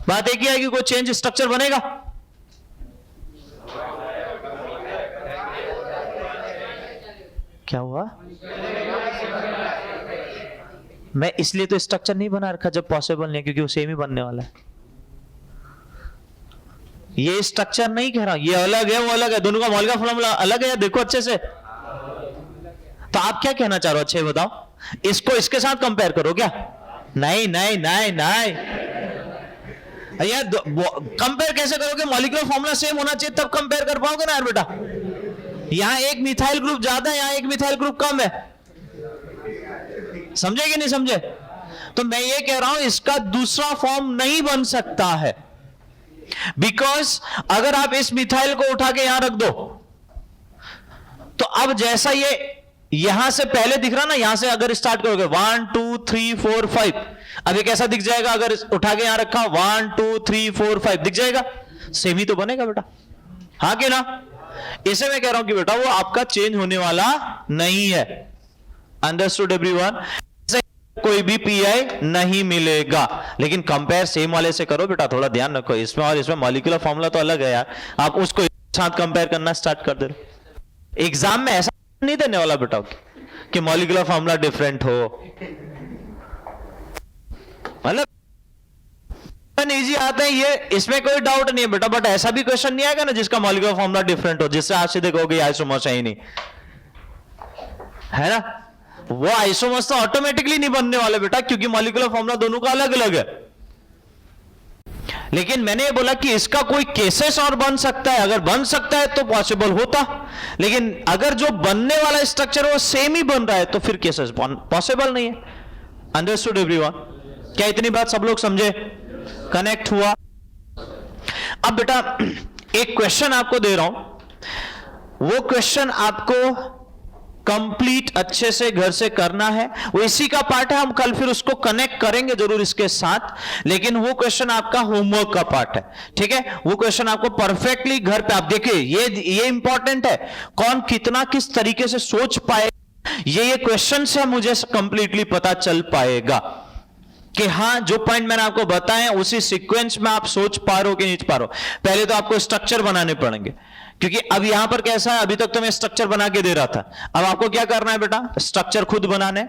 बात एक ही आएगी, कोई चेंज स्ट्रक्चर बनेगा? क्या हुआ? मैं इसलिए तो स्ट्रक्चर नहीं बना रखा जब पॉसिबल नहीं है, क्योंकि वो सेम ही बनने वाला है। ये स्ट्रक्चर नहीं कह रहा, ये अलग है वो अलग है, दोनों का मॉलिक्यूलर फॉर्मूला अलग है, देखो अच्छे से। तो आप क्या कहना चाह रहे हो? अच्छे बताओ, इसको इसके साथ कंपेयर करो क्या? नहीं नहीं नहीं नहीं यार, कंपेयर कैसे करोगे? मॉलिक्यूलर फॉर्मूला सेम होना चाहिए तब कंपेयर कर पाओगे ना यार बेटा। यहां एक मिथाइल ग्रुप ज्यादा है, यहां एक मिथाइल ग्रुप कम है, समझे कि नहीं समझे? तो मैं ये कह रहा हूं इसका दूसरा फॉर्म नहीं बन सकता है, बिकॉज अगर आप इस मिथाइल को उठा के यहां रख दो, तो अब जैसा ये यहां से पहले दिख रहा ना, यहां से अगर स्टार्ट करोगे 1 2 3 4 5, अब ये कैसा दिख जाएगा? अगर उठा के यहां रखा 1 2 3 4 5 दिख जाएगा, सेम ही तो बनेगा बेटा, हाँ कि ना? इसे मैं कह रहा हूं कि बेटा वो आपका चेंज होने वाला नहीं है। Understood everyone? कोई भी पीआई नहीं मिलेगा, लेकिन कंपेयर सेम वाले से करो बेटा, थोड़ा ध्यान रखो। इसमें और इसमें मॉलिक्यूलर फॉर्मूला तो अलग है यार, आप उसको साथ कंपेयर करना स्टार्ट कर दे रहे। एग्जाम में ऐसा नहीं देने वाला बेटा कि मॉलिक्यूलर फॉर्मूला डिफरेंट हो, मतलब इजी आता है ये, इसमें कोई डाउट नहीं है बेटा। बट ऐसा भी क्वेश्चन नहीं आएगा ना जिसका मॉलिक्यूलर फॉर्मूला डिफरेंट हो, जिससे आप सीधे कहोगे आइसोमर्स है ही नहीं, है ना? वो आइसोमर्स तो ऑटोमेटिकली नहीं बनने वाले बेटा, क्योंकि मॉलिक्यूलर फॉर्मूला दोनों का अलग अलग है। लेकिन मैंने ये बोला कि इसका कोई केसेस और बन सकता है, अगर बन सकता है तो पॉसिबल होता, लेकिन अगर जो बनने वाला स्ट्रक्चर वो सेम ही बन रहा है तो फिर केसेस पॉसिबल नहीं है। Understood everyone? क्या इतनी बात सब लोग समझे? कनेक्ट हुआ? अब बेटा एक क्वेश्चन आपको दे रहा हूं, वो क्वेश्चन आपको कंप्लीट अच्छे से घर से करना है, वो इसी का पार्ट है, हम कल फिर उसको कनेक्ट करेंगे जरूर इसके साथ, लेकिन वो क्वेश्चन आपका होमवर्क का पार्ट है, ठीक है? वो क्वेश्चन आपको परफेक्टली घर पे, आप देखिए ये इंपॉर्टेंट है, कौन कितना किस तरीके से सोच पाए, ये क्वेश्चन से मुझे कंप्लीटली पता चल पाएगा कि हाँ जो पॉइंट मैंने आपको बताए उसी सीक्वेंस में आप सोच पा रहे हो कि नहीं पा रहे हो। पहले तो आपको स्ट्रक्चर बनाने पड़ेंगे, क्योंकि अब यहां पर कैसा है, अभी तक तो मैं स्ट्रक्चर बना के दे रहा था, अब आपको क्या करना है बेटा? स्ट्रक्चर खुद बनाने।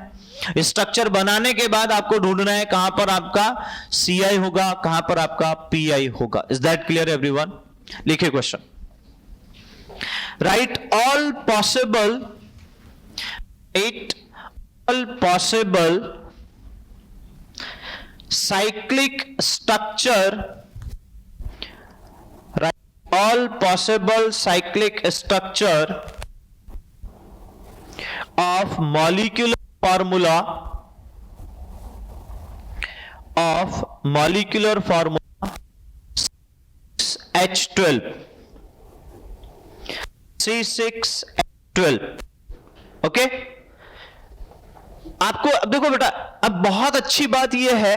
स्ट्रक्चर बनाने के बाद आपको ढूंढना है कहां पर आपका CI होगा, कहां पर आपका PI होगा। Is that clear everyone? लिखिए question, right all possible cyclic structure, right? All possible cyclic structure of molecular formula H12 C6H12, okay? आपको अब देखो बेटा, अब बहुत अच्छी बात यह है,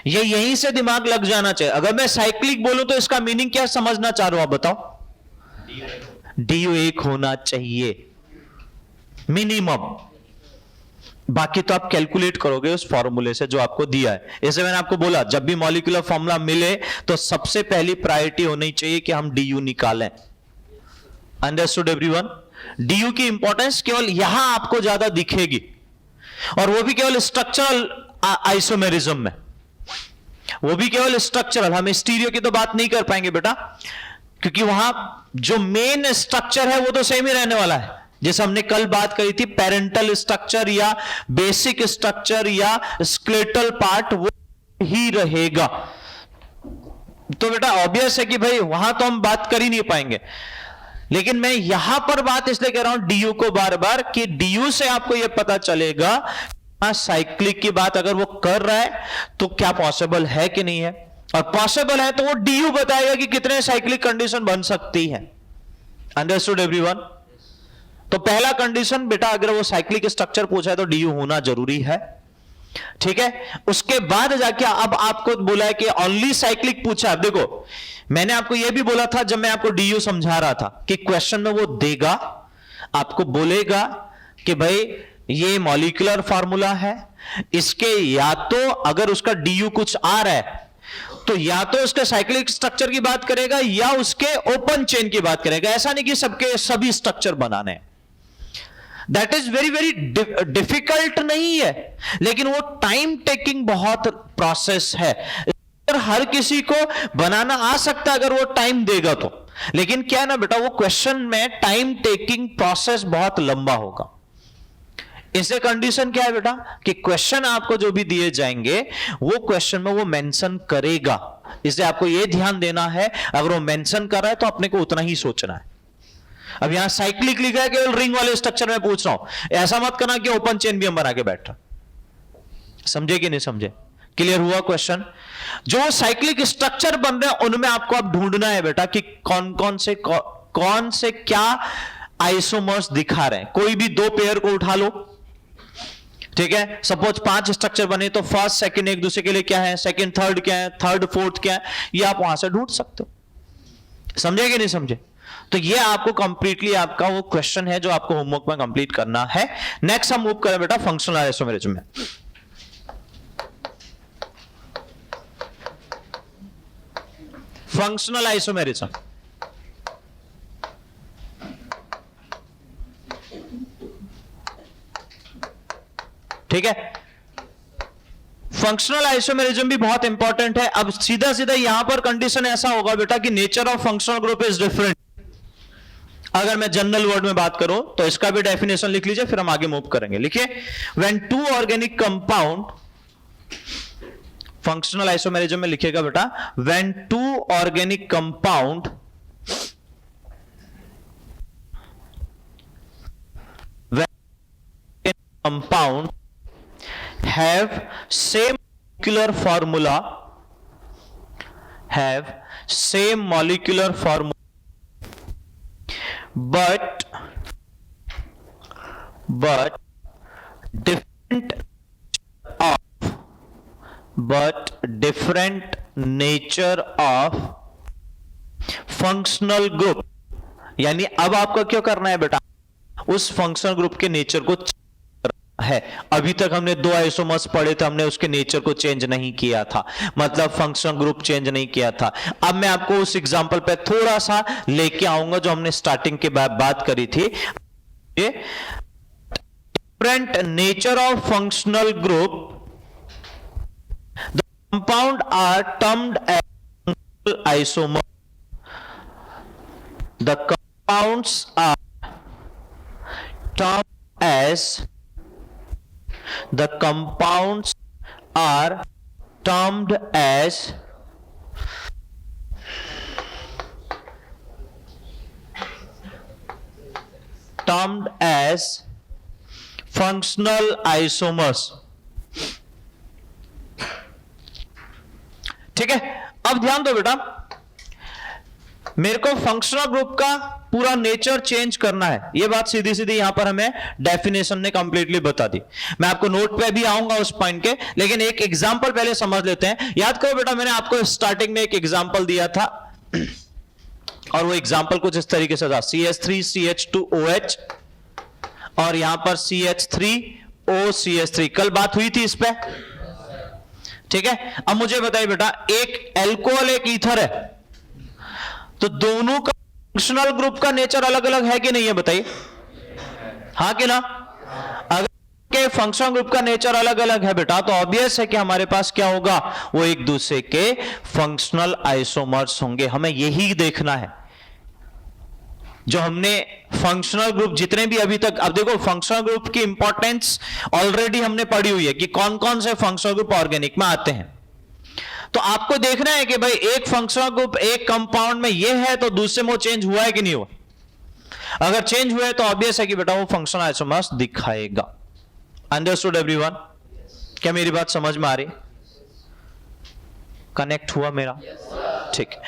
ये यहीं से दिमाग लग जाना चाहिए। अगर मैं साइक्लिक बोलूं तो इसका मीनिंग क्या समझना चाह रहे हो आप बताओ? DU एक होना चाहिए मिनिमम, बाकी तो आप कैलकुलेट करोगे उस फॉर्मूले से जो आपको दिया है। जैसे मैंने आपको बोला, जब भी मॉलिक्यूलर फॉर्मूला मिले तो सबसे पहली प्रायोरिटी होनी चाहिए कि हम DU निकालें। Understood everyone? DU की इंपॉर्टेंस केवल यहां आपको ज्यादा दिखेगी, और वो भी केवल स्ट्रक्चरल आइसोमेरिज्म में, वो भी केवल स्ट्रक्चरल। हम स्टीरियो की तो बात नहीं कर पाएंगे बेटा, क्योंकि वहां जो मेन स्ट्रक्चर है वो तो सेम ही रहने वाला है। जैसे हमने कल बात करी थी, पेरेंटल स्ट्रक्चर या बेसिक स्ट्रक्चर या स्केलेटल पार्ट वो ही रहेगा। तो बेटा ऑब्वियस है कि भाई वहां तो हम बात कर ही नहीं पाएंगे, लेकिन मैं यहां पर बात इसलिए कह रहा हूं DU को बार बार, कि DU से आपको यह पता चलेगा साइक्लिक की बात अगर वो कर रहा है तो क्या पॉसिबल है कि नहीं है, और पॉसिबल है तो वो DU बताएगा कि कितने साइक्लिक कंडीशन बन सकती है। Understood everyone? तो पहला कंडीशन बेटा, अगर वो साइक्लिक स्ट्रक्चर पूछा है तो डीयू होना जरूरी है, ठीक है। उसके बाद जाके अब आपको बोला है कि ओनली साइक्लिक पूछा है। देखो मैंने आपको यह भी बोला था जब मैं आपको डीयू समझा रहा था कि क्वेश्चन में वो देगा, आपको बोलेगा कि भाई ये मॉलिक्यूलर फार्मूला है, इसके या तो अगर उसका डीयू कुछ आ रहा है तो या तो उसके साइक्लिक स्ट्रक्चर की बात करेगा या उसके ओपन चेन की बात करेगा। ऐसा नहीं कि सबके सभी स्ट्रक्चर बनाने हैं, that is very very difficult नहीं है, लेकिन वो टाइम टेकिंग बहुत प्रोसेस है। हर किसी को बनाना आ सकता है अगर वो टाइम देगा तो, लेकिन क्या है ना बेटा, वो क्वेश्चन में टाइम टेकिंग प्रोसेस बहुत लंबा होगा। इससे कंडीशन क्या है बेटा कि क्वेश्चन आपको जो भी दिए जाएंगे वो क्वेश्चन में वो मेंशन करेगा, इसलिए आपको ये ध्यान देना है अगर वो मेंशन कर रहा है तो अपने को उतना ही सोचना है। अब यहां साइक्लिक लिखा है, केवल रिंग वाले स्ट्रक्चर में पूछ रहा हूं, ऐसा मत करना कि ओपन चेन भी हम बना के बैठ रहे। समझे कि नहीं समझे? क्लियर हुआ क्वेश्चन? जो साइक्लिक स्ट्रक्चर बन रहे हैं उनमें आपको अब ढूंढना है बेटा कि कौन से क्या आइसोमर्स दिखा रहे हैं। कोई भी दो पेयर को उठा लो, ठीक है। सपोज 5 स्ट्रक्चर बने तो फर्स्ट सेकंड एक दूसरे के लिए क्या है, सेकंड थर्ड क्या है, थर्ड फोर्थ क्या है, ये आप वहां से ढूंढ सकते हो। समझे कि नहीं समझे? तो ये आपको कंप्लीटली आपका वो क्वेश्चन है जो आपको होमवर्क में कंप्लीट करना है। नेक्स्ट हम मूव करें बेटा फंक्शनल आइसोमेरिज्म में। फंक्शनल आइसोमेरिज्म, ठीक है। फंक्शनल आइसोमेरिज्म भी बहुत इंपॉर्टेंट है। अब सीधा सीधा यहां पर कंडीशन ऐसा होगा बेटा कि nature of functional group is different. अगर मैं जनरल वर्ड में बात करूं तो इसका भी डेफिनेशन लिख लीजिए, फिर हम आगे मूव करेंगे। लिखिए, when two organic compound, functional isomerism में लिखिएगा बेटा, when two organic compound have same molecular formula, but different nature of functional group। यानी अब आपको क्या करना है बेटा, उस फंक्शनल ग्रुप के नेचर को है। अभी तक हमने 2 आइसोमर्स पढ़े थे, हमने उसके नेचर को चेंज नहीं किया था, मतलब फंक्शनल ग्रुप चेंज नहीं किया था। अब मैं आपको उस एग्जांपल पे थोड़ा सा लेके आऊंगा जो हमने स्टार्टिंग के बाद बात करी थी। Different nature of functional group, the compound are termed as isomer. The compounds are termed as The compounds are termed as functional isomers। ठीक है। अब ध्यान दो बेटा, मेरे को फंक्शनल ग्रुप का पूरा नेचर चेंज करना है, यह बात सीधी सीधी यहां पर हमें डेफिनेशन ने कंप्लीटली बता दी। मैं आपको नोट पे भी आऊंगा उस पॉइंट के, लेकिन एक एग्जांपल पहले समझ लेते हैं। याद करो बेटा, मैंने आपको स्टार्टिंग में एक एग्जांपल दिया था और वो एग्जांपल कुछ इस तरीके से था, CH3CH2OH और यहां पर CH3OCH3। कल बात हुई थी इस पे, ठीक है। अब मुझे बताइए बेटा, एक एल्कोहल एक ईथर है, तो दोनों का फंक्शनल ग्रुप का नेचर अलग अलग है कि नहीं है? बताइए हाँ कि ना? अगर के फंक्शनल ग्रुप का नेचर अलग अलग है बेटा तो ऑब्वियस है कि हमारे पास क्या होगा, वो एक दूसरे के फंक्शनल आइसोमर्स होंगे। हमें यही देखना है जो हमने फंक्शनल ग्रुप जितने भी अभी तक, अब देखो फंक्शनल ग्रुप की इंपॉर्टेंस ऑलरेडी हमने पढ़ी हुई है कि कौन कौन से फंक्शनल ग्रुप ऑर्गेनिक में आते हैं। तो आपको देखना है कि भाई एक फंक्शनल ग्रुप एक कंपाउंड में ये है तो दूसरे में चेंज हुआ है कि नहीं हुआ। अगर चेंज हुआ है तो ऑब्वियस है कि बेटा वो फंक्शनल आइसोमर्स दिखाएगा। Understood everyone? क्या मेरी बात समझ में आ रही? कनेक्ट हुआ मेरा? ठीक है।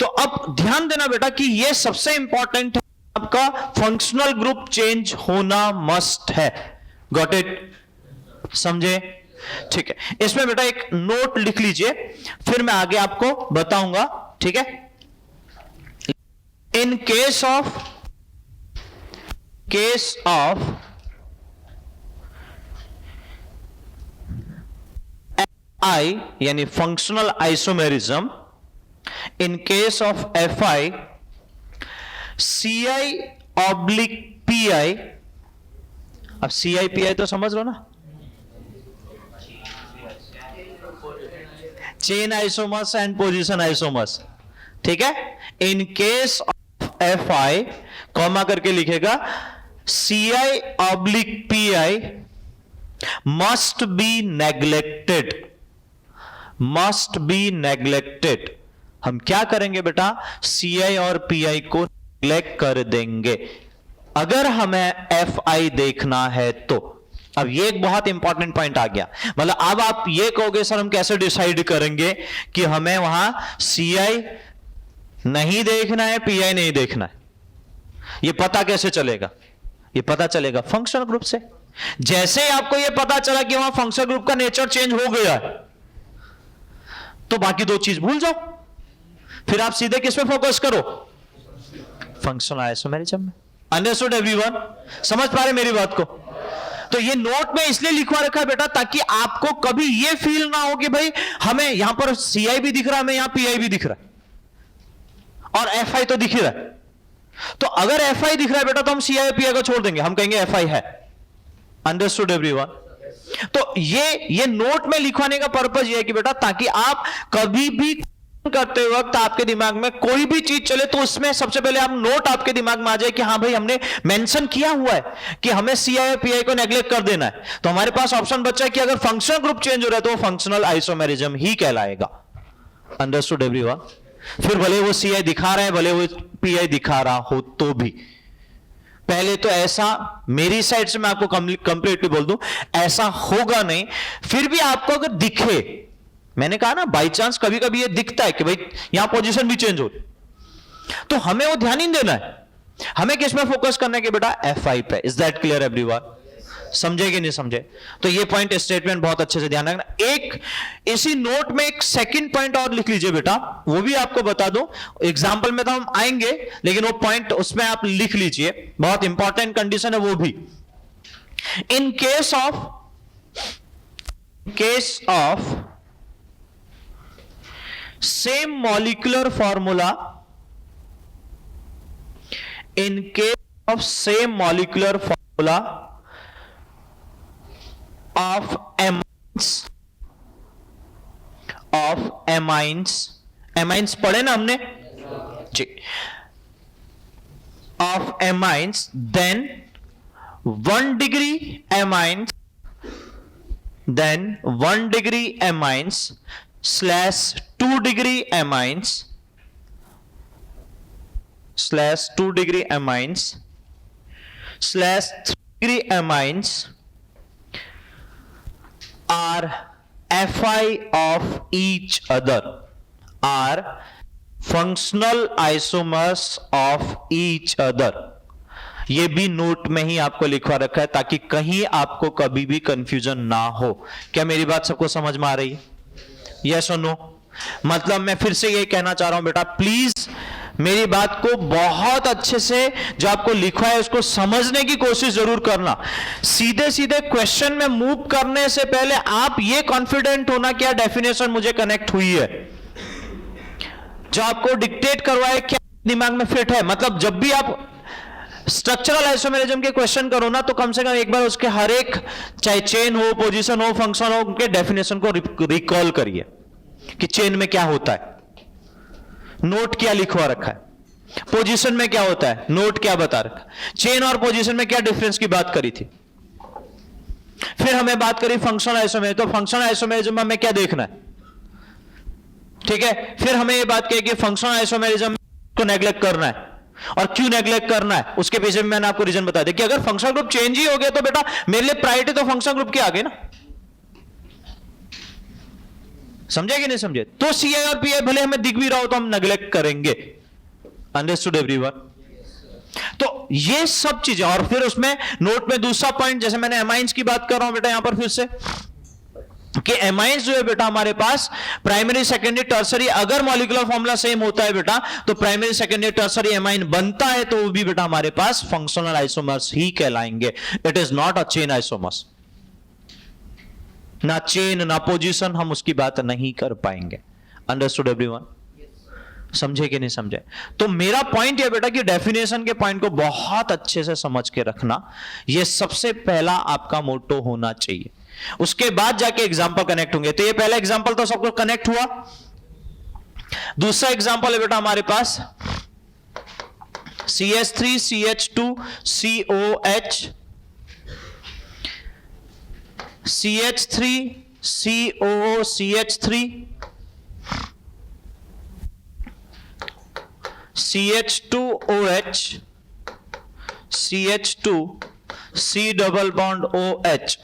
तो अब ध्यान देना बेटा कि ये सबसे इंपॉर्टेंट है आपका फंक्शनल ग्रुप चेंज होना मस्ट है। Got it? समझे? ठीक है, इसमें बेटा एक नोट लिख लीजिए, फिर मैं आगे आपको बताऊंगा। ठीक है, इन केस ऑफ आई यानी functional isomerism, in case of F I, C I oblique P I. अब सी आई पी आई तो समझ लो ना, chain isomers and position isomers. ठीक है, in case of F I comma करके लिखेगा C I oblique P I must be neglected, must be neglected. हम क्या करेंगे बेटा, सी आई और पी आई को नेग्लेक्ट कर देंगे अगर हमें एफ आई देखना है तो। अब ये एक बहुत इंपॉर्टेंट पॉइंट आ गया, मतलब अब आप ये कहोगे सर हम कैसे डिसाइड करेंगे कि हमें वहां सी आई नहीं देखना है, पी आई नहीं देखना है, ये पता कैसे चलेगा? ये पता चलेगा फंक्शनल ग्रुप से। जैसे ही आपको ये पता चला कि वहां फंक्शनल ग्रुप का नेचर चेंज हो गया है, तो बाकी दो चीज भूल जाओ, फिर आप सीधे किस पे फोकस करो? फंक्शनल आइसोमेरिज्म में। Understood everyone? समझ पा रहे मेरी बात को? तो ये नोट में इसलिए लिखवा रखा है बेटा ताकि आपको कभी ये फील ना हो कि भाई हमें यहां पर सी आई भी दिख रहा है, हमें यहां पी आई भी दिख रहा है और एफ आई तो दिख ही रहा है। तो अगर एफ आई दिख रहा है बेटा तो हम सी आई पी आई को छोड़ देंगे, हम कहेंगे एफ आई है। Understood everyone? तो ये नोट में लिखवाने का पर्पज ये है कि बेटा ताकि आप कभी भी करते वक्त आपके दिमाग में कोई भी चीज चले तो उसमें सबसे पहले आप नोट आपके दिमाग में आ जाए कि हाँ भाई हमने मेंशन किया हुआ है कि हमें सी आई पी आई को नेग्लेक्ट कर देना है। तो हमारे पास ऑप्शन बचा है कि अगर फंक्शनल ग्रुप चेंज हो रहा है तो वो फंक्शनल आइसोमेरिज्म ही कहलाएगा। Understood everyone? फिर भले वो सी आई दिखा रहा है, भले वो पी आई दिखा रहा हो तो भी। पहले तो ऐसा मेरी साइड से मैं आपको कंप्लीटली बोल दूं, ऐसा होगा नहीं। फिर भी आपको अगर दिखे, मैंने कहा ना बाई चांस कभी कभी ये दिखता है कि भाई यहां पोजीशन भी चेंज हो, तो हमें वो ध्यान ही देना है। हमें किस में फोकस करना है कि बेटा एफ आई पे। Is that clear everyone? समझे कि नहीं समझे? तो ये पॉइंट स्टेटमेंट बहुत अच्छे से ध्यान रखना। एक इसी नोट में एक सेकंड पॉइंट और लिख लीजिए बेटा, वो भी आपको बता दूं, एग्जांपल में तो हम आएंगे लेकिन वो पॉइंट उसमें आप लिख लीजिए, बहुत इंपॉर्टेंट कंडीशन है वो भी। इन case of same molecular formula, in case of same molecular formula of amines पढ़े ना हमने जी, of amines, then 1 degree amines / 2 degree amines / 2 degree amines / 3 degree amines are Fi of each other, are functional isomers of each other। ये भी note में ही आपको लिखवा रखा है ताकि कहीं आपको कभी भी कंफ्यूजन ना हो। क्या मेरी बात सबको समझ में आ रही है? यस और नो? मतलब मैं फिर से ये कहना चाह रहा हूं बेटा, प्लीज मेरी बात को बहुत अच्छे से जो आपको लिखा है उसको समझने की कोशिश जरूर करना। सीधे सीधे क्वेश्चन में मूव करने से पहले आप ये कॉन्फिडेंट होना क्या डेफिनेशन मुझे कनेक्ट हुई है, जो आपको डिक्टेट करवाए क्या दिमाग में फिट है। मतलब जब भी आप स्ट्रक्चरल आइसोमेरिज्म के क्वेश्चन करो ना, तो कम से कम एक बार उसके हर एक, चाहे चेन हो, पोजीशन हो, फंक्शन हो, उनके डेफिनेशन को रिकॉल करिए कि चेन में क्या होता है, नोट क्या लिखवा रखा है, पोजीशन में क्या होता है, नोट क्या बता रखा है, चेन और पोजीशन में क्या डिफरेंस की बात करी थी। फिर हमें बात करी फंक्शनल आइसोमेरिज्म, तो फंक्शनल आइसोमेरिज्म में हमें क्या देखना है, ठीक है। फिर हमें यह बात कही कि फंक्शनल आइसोमेरिज्म को नेग्लेक्ट करना है, और क्यों नेग्लेक्ट करना है उसके पीछे में मैंने आपको रीजन बता दिया कि अगर फंक्शनल ग्रुप चेंज ही हो गया तो बेटा मेरे लिए प्रायोरिटी तो फंक्शनल ग्रुप की आ गई ना। समझे कि नहीं समझे? तो सी आई और पी आई भले हमें दिख भी रहा हो तो हम नेग्लेक्ट करेंगे। Understood everyone? तो ये सब चीजें, और फिर उसमें नोट में दूसरा पॉइंट, जैसे मैंने एमाइंस की बात कर रहा हूं बेटा यहां पर फिर से, कि एमाइंस जो है बेटा हमारे पास प्राइमरी सेकेंडरी टर्सरी, अगर मॉलिक्यूलर फॉर्मूला सेम होता है बेटा तो प्राइमरी सेकेंडरी टर्सरी एमाइन बनता है, तो वो भी बेटा हमारे पास फंक्शनल आइसोमर्स ही कहलाएंगे। It is not a chain isomers, ना चेन ना पोजीशन, हम उसकी बात नहीं कर पाएंगे। Understood everyone? समझे कि नहीं समझे? तो मेरा पॉइंट यह बेटा कि डेफिनेशन के पॉइंट को बहुत अच्छे से समझ के रखना, यह सबसे पहला आपका मोटो होना चाहिए। उसके बाद जाके एग्जांपल कनेक्ट होंगे। तो ये पहला एग्जांपल तो सबको कनेक्ट हुआ। दूसरा एग्जांपल है बेटा हमारे पास CH3 CH2 COH, CH3 COO CH3, CH2OH CH2 C double bond OH।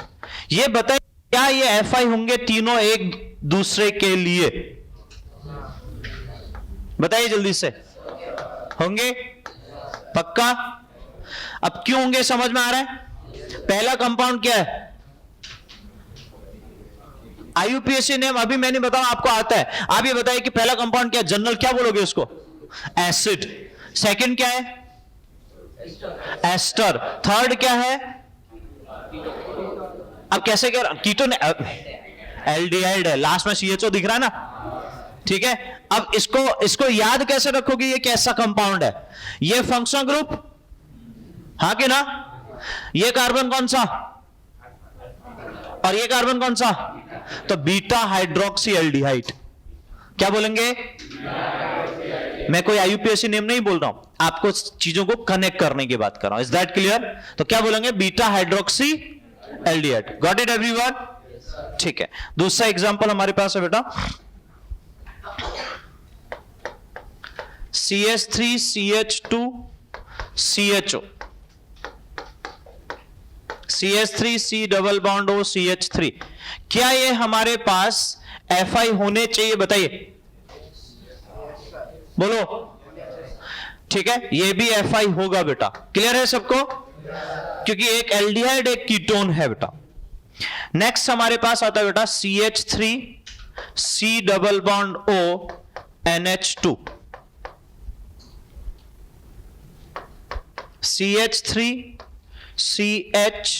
ये बताइए क्या ये FI होंगे तीनों एक दूसरे के लिए? बताइए जल्दी से। होंगे? पक्का? अब क्यों होंगे समझ में आ रहा है? पहला कंपाउंड क्या है? IUPAC नेम अभी मैंने बताया, आपको आता है। आप ये बताइए कि पहला कंपाउंड क्या है? जनरल क्या बोलोगे उसको? एसिड। सेकंड क्या है? एस्टर। थर्ड क्या है? अब कैसे कह रहा? कीटोन, एल्डिहाइड है। लास्ट में CHO दिख रहा है ना? ठीक है। अब इसको याद कैसे रखोगे? ये कैसा कंपाउंड है? ये फंक्शनल ग्रुप, हाँ कि ना? ये कार्बन कौन सा और ये कार्बन कौन सा? तो बीटा हाइड्रोक्सी एल्डिहाइड। क्या बोलेंगे? मैं कोई IUPAC नेम नहीं बोल रहा हूं, आपको चीजों को कनेक्ट करने की बात कर रहा हूं। Is that clear? तो क्या बोलेंगे? Beta hydroxy aldehyde. Got it everyone? ठीक है। दूसरा एग्जांपल हमारे पास है बेटा CH3 CH2 CHO, CH3 C double bond O CH3। क्या ये हमारे पास FI होने चाहिए? बताइए, बोलो। ठीक है, ये भी FI होगा बेटा। क्लियर है सबको? क्योंकि एक एल्डिहाइड एक कीटोन है बेटा। नेक्स्ट हमारे पास आता है बेटा CH3 C double bond O NH2, CH3 CH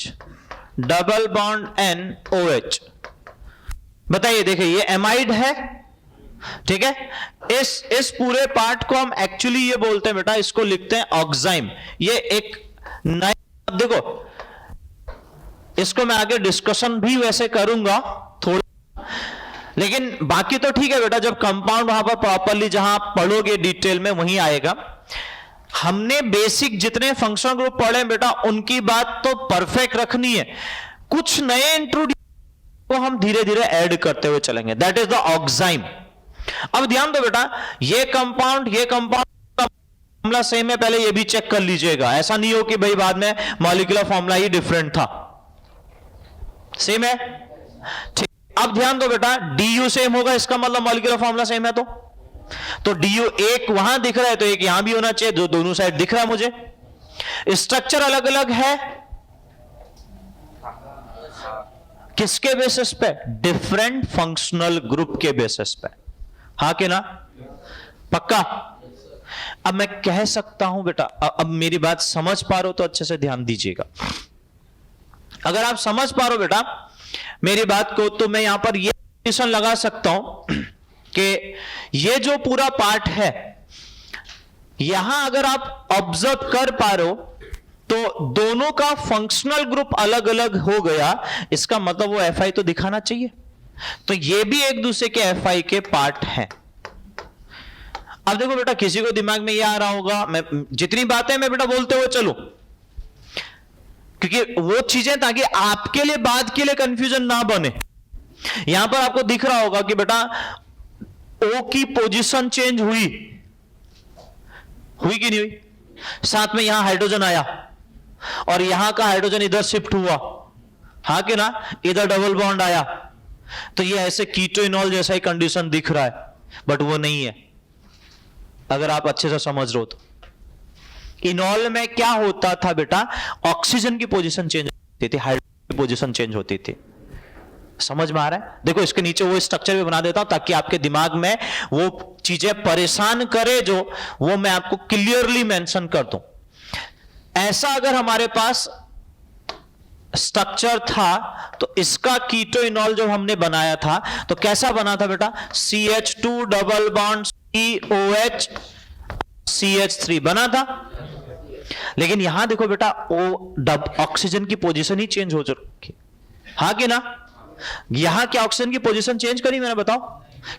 double bond N OH। बताइए, देखिए ये एमाइड है, ठीक है। इस पूरे पार्ट को हम एक्चुअली ये बोलते हैं बेटा, इसको लिखते हैं ऑक्साइम। ये एक नया, देखो इसको मैं आगे डिस्कशन भी वैसे करूंगा थोड़ा, लेकिन बाकी तो ठीक है बेटा। जब कंपाउंड वहां पर प्रॉपरली जहां आप पढ़ोगे डिटेल में वहीं आएगा। हमने बेसिक जितने फंक्शनल ग्रुप पढ़े बेटा, उनकी बात तो परफेक्ट रखनी है। कुछ नए इंट्रोड्यूस को हम धीरे धीरे ऐड करते हुए चलेंगे। That is the oxime. अब ध्यान दो बेटा, ये कंपाउंड फॉर्मूला सेम है, पहले ये भी चेक कर लीजिएगा। ऐसा नहीं हो कि भाई बाद में मॉलिक्यूलर फॉर्मूला ही डिफरेंट था। सेम है, ठीक। अब ध्यान दो बेटा, DU सेम होगा, इसका मतलब मॉलिक्यूलर फॉर्मूला सेम है। तो DU एक वहां दिख रहा है तो एक यहां भी होना चाहिए, जो दोनों साइड दिख रहा है मुझे। स्ट्रक्चर अलग अलग है, किसके बेसिस पे? डिफरेंट फंक्शनल ग्रुप के बेसिस पे, हाँ कि ना? पक्का? अब मैं कह सकता हूं बेटा, अब मेरी बात समझ पा रहे हो तो अच्छे से ध्यान दीजिएगा। अगर आप समझ पा रहे हो बेटा मेरी बात को, तो मैं यहां पर ये कंडीशन लगा सकता हूं कि ये जो पूरा पार्ट है, यहां अगर आप ऑब्जर्व कर पा रहे हो तो दोनों का फंक्शनल ग्रुप अलग अलग हो गया। इसका मतलब वो FI तो दिखाना चाहिए। तो ये भी एक दूसरे के FI के पार्ट हैं। अब देखो बेटा, किसी को दिमाग में ये आ रहा होगा, मैं जितनी बातें मैं बेटा बोलते हुए चलूं, क्योंकि वो चीजें ताकि आपके लिए बाद के लिए कंफ्यूजन ना बने। यहां पर आपको दिख रहा होगा कि बेटा O की पोजीशन चेंज हुई कि नहीं हुई? साथ में यहां हाइड्रोजन आया और यहां का हाइड्रोजन इधर शिफ्ट हुआ, हाँ कि ना? इधर डबल बॉन्ड आया। तो ये ऐसे कीटोइनॉल जैसा ही कंडीशन दिख रहा है, बट वो नहीं है, अगर आप अच्छे से समझ रहे हो तो। इनॉल में क्या होता था बेटा, ऑक्सीजन की पोजीशन चेंज होती थी, हाइड्रोजन की पोजीशन चेंज होती थी। समझ में आ रहा है? देखो इसके नीचे वो स्ट्रक्चर भी बना देता हूं ताकि आपके दिमाग में वो चीजें परेशान करे जो, वो मैं आपको क्लियरली मेंशन कर दूं। ऐसा अगर हमारे पास स्ट्रक्चर था तो इसका कीटोइनॉल जो हमने बनाया था तो कैसा बना था बेटा, CH2 double bond COH CH3 बना था। लेकिन यहां देखो बेटा ऑक्सीजन की पोजीशन ही चेंज हो चुकी, हाँ कि ना? यहां क्या ऑक्सीजन की पोजीशन चेंज करी मैंने, बताओ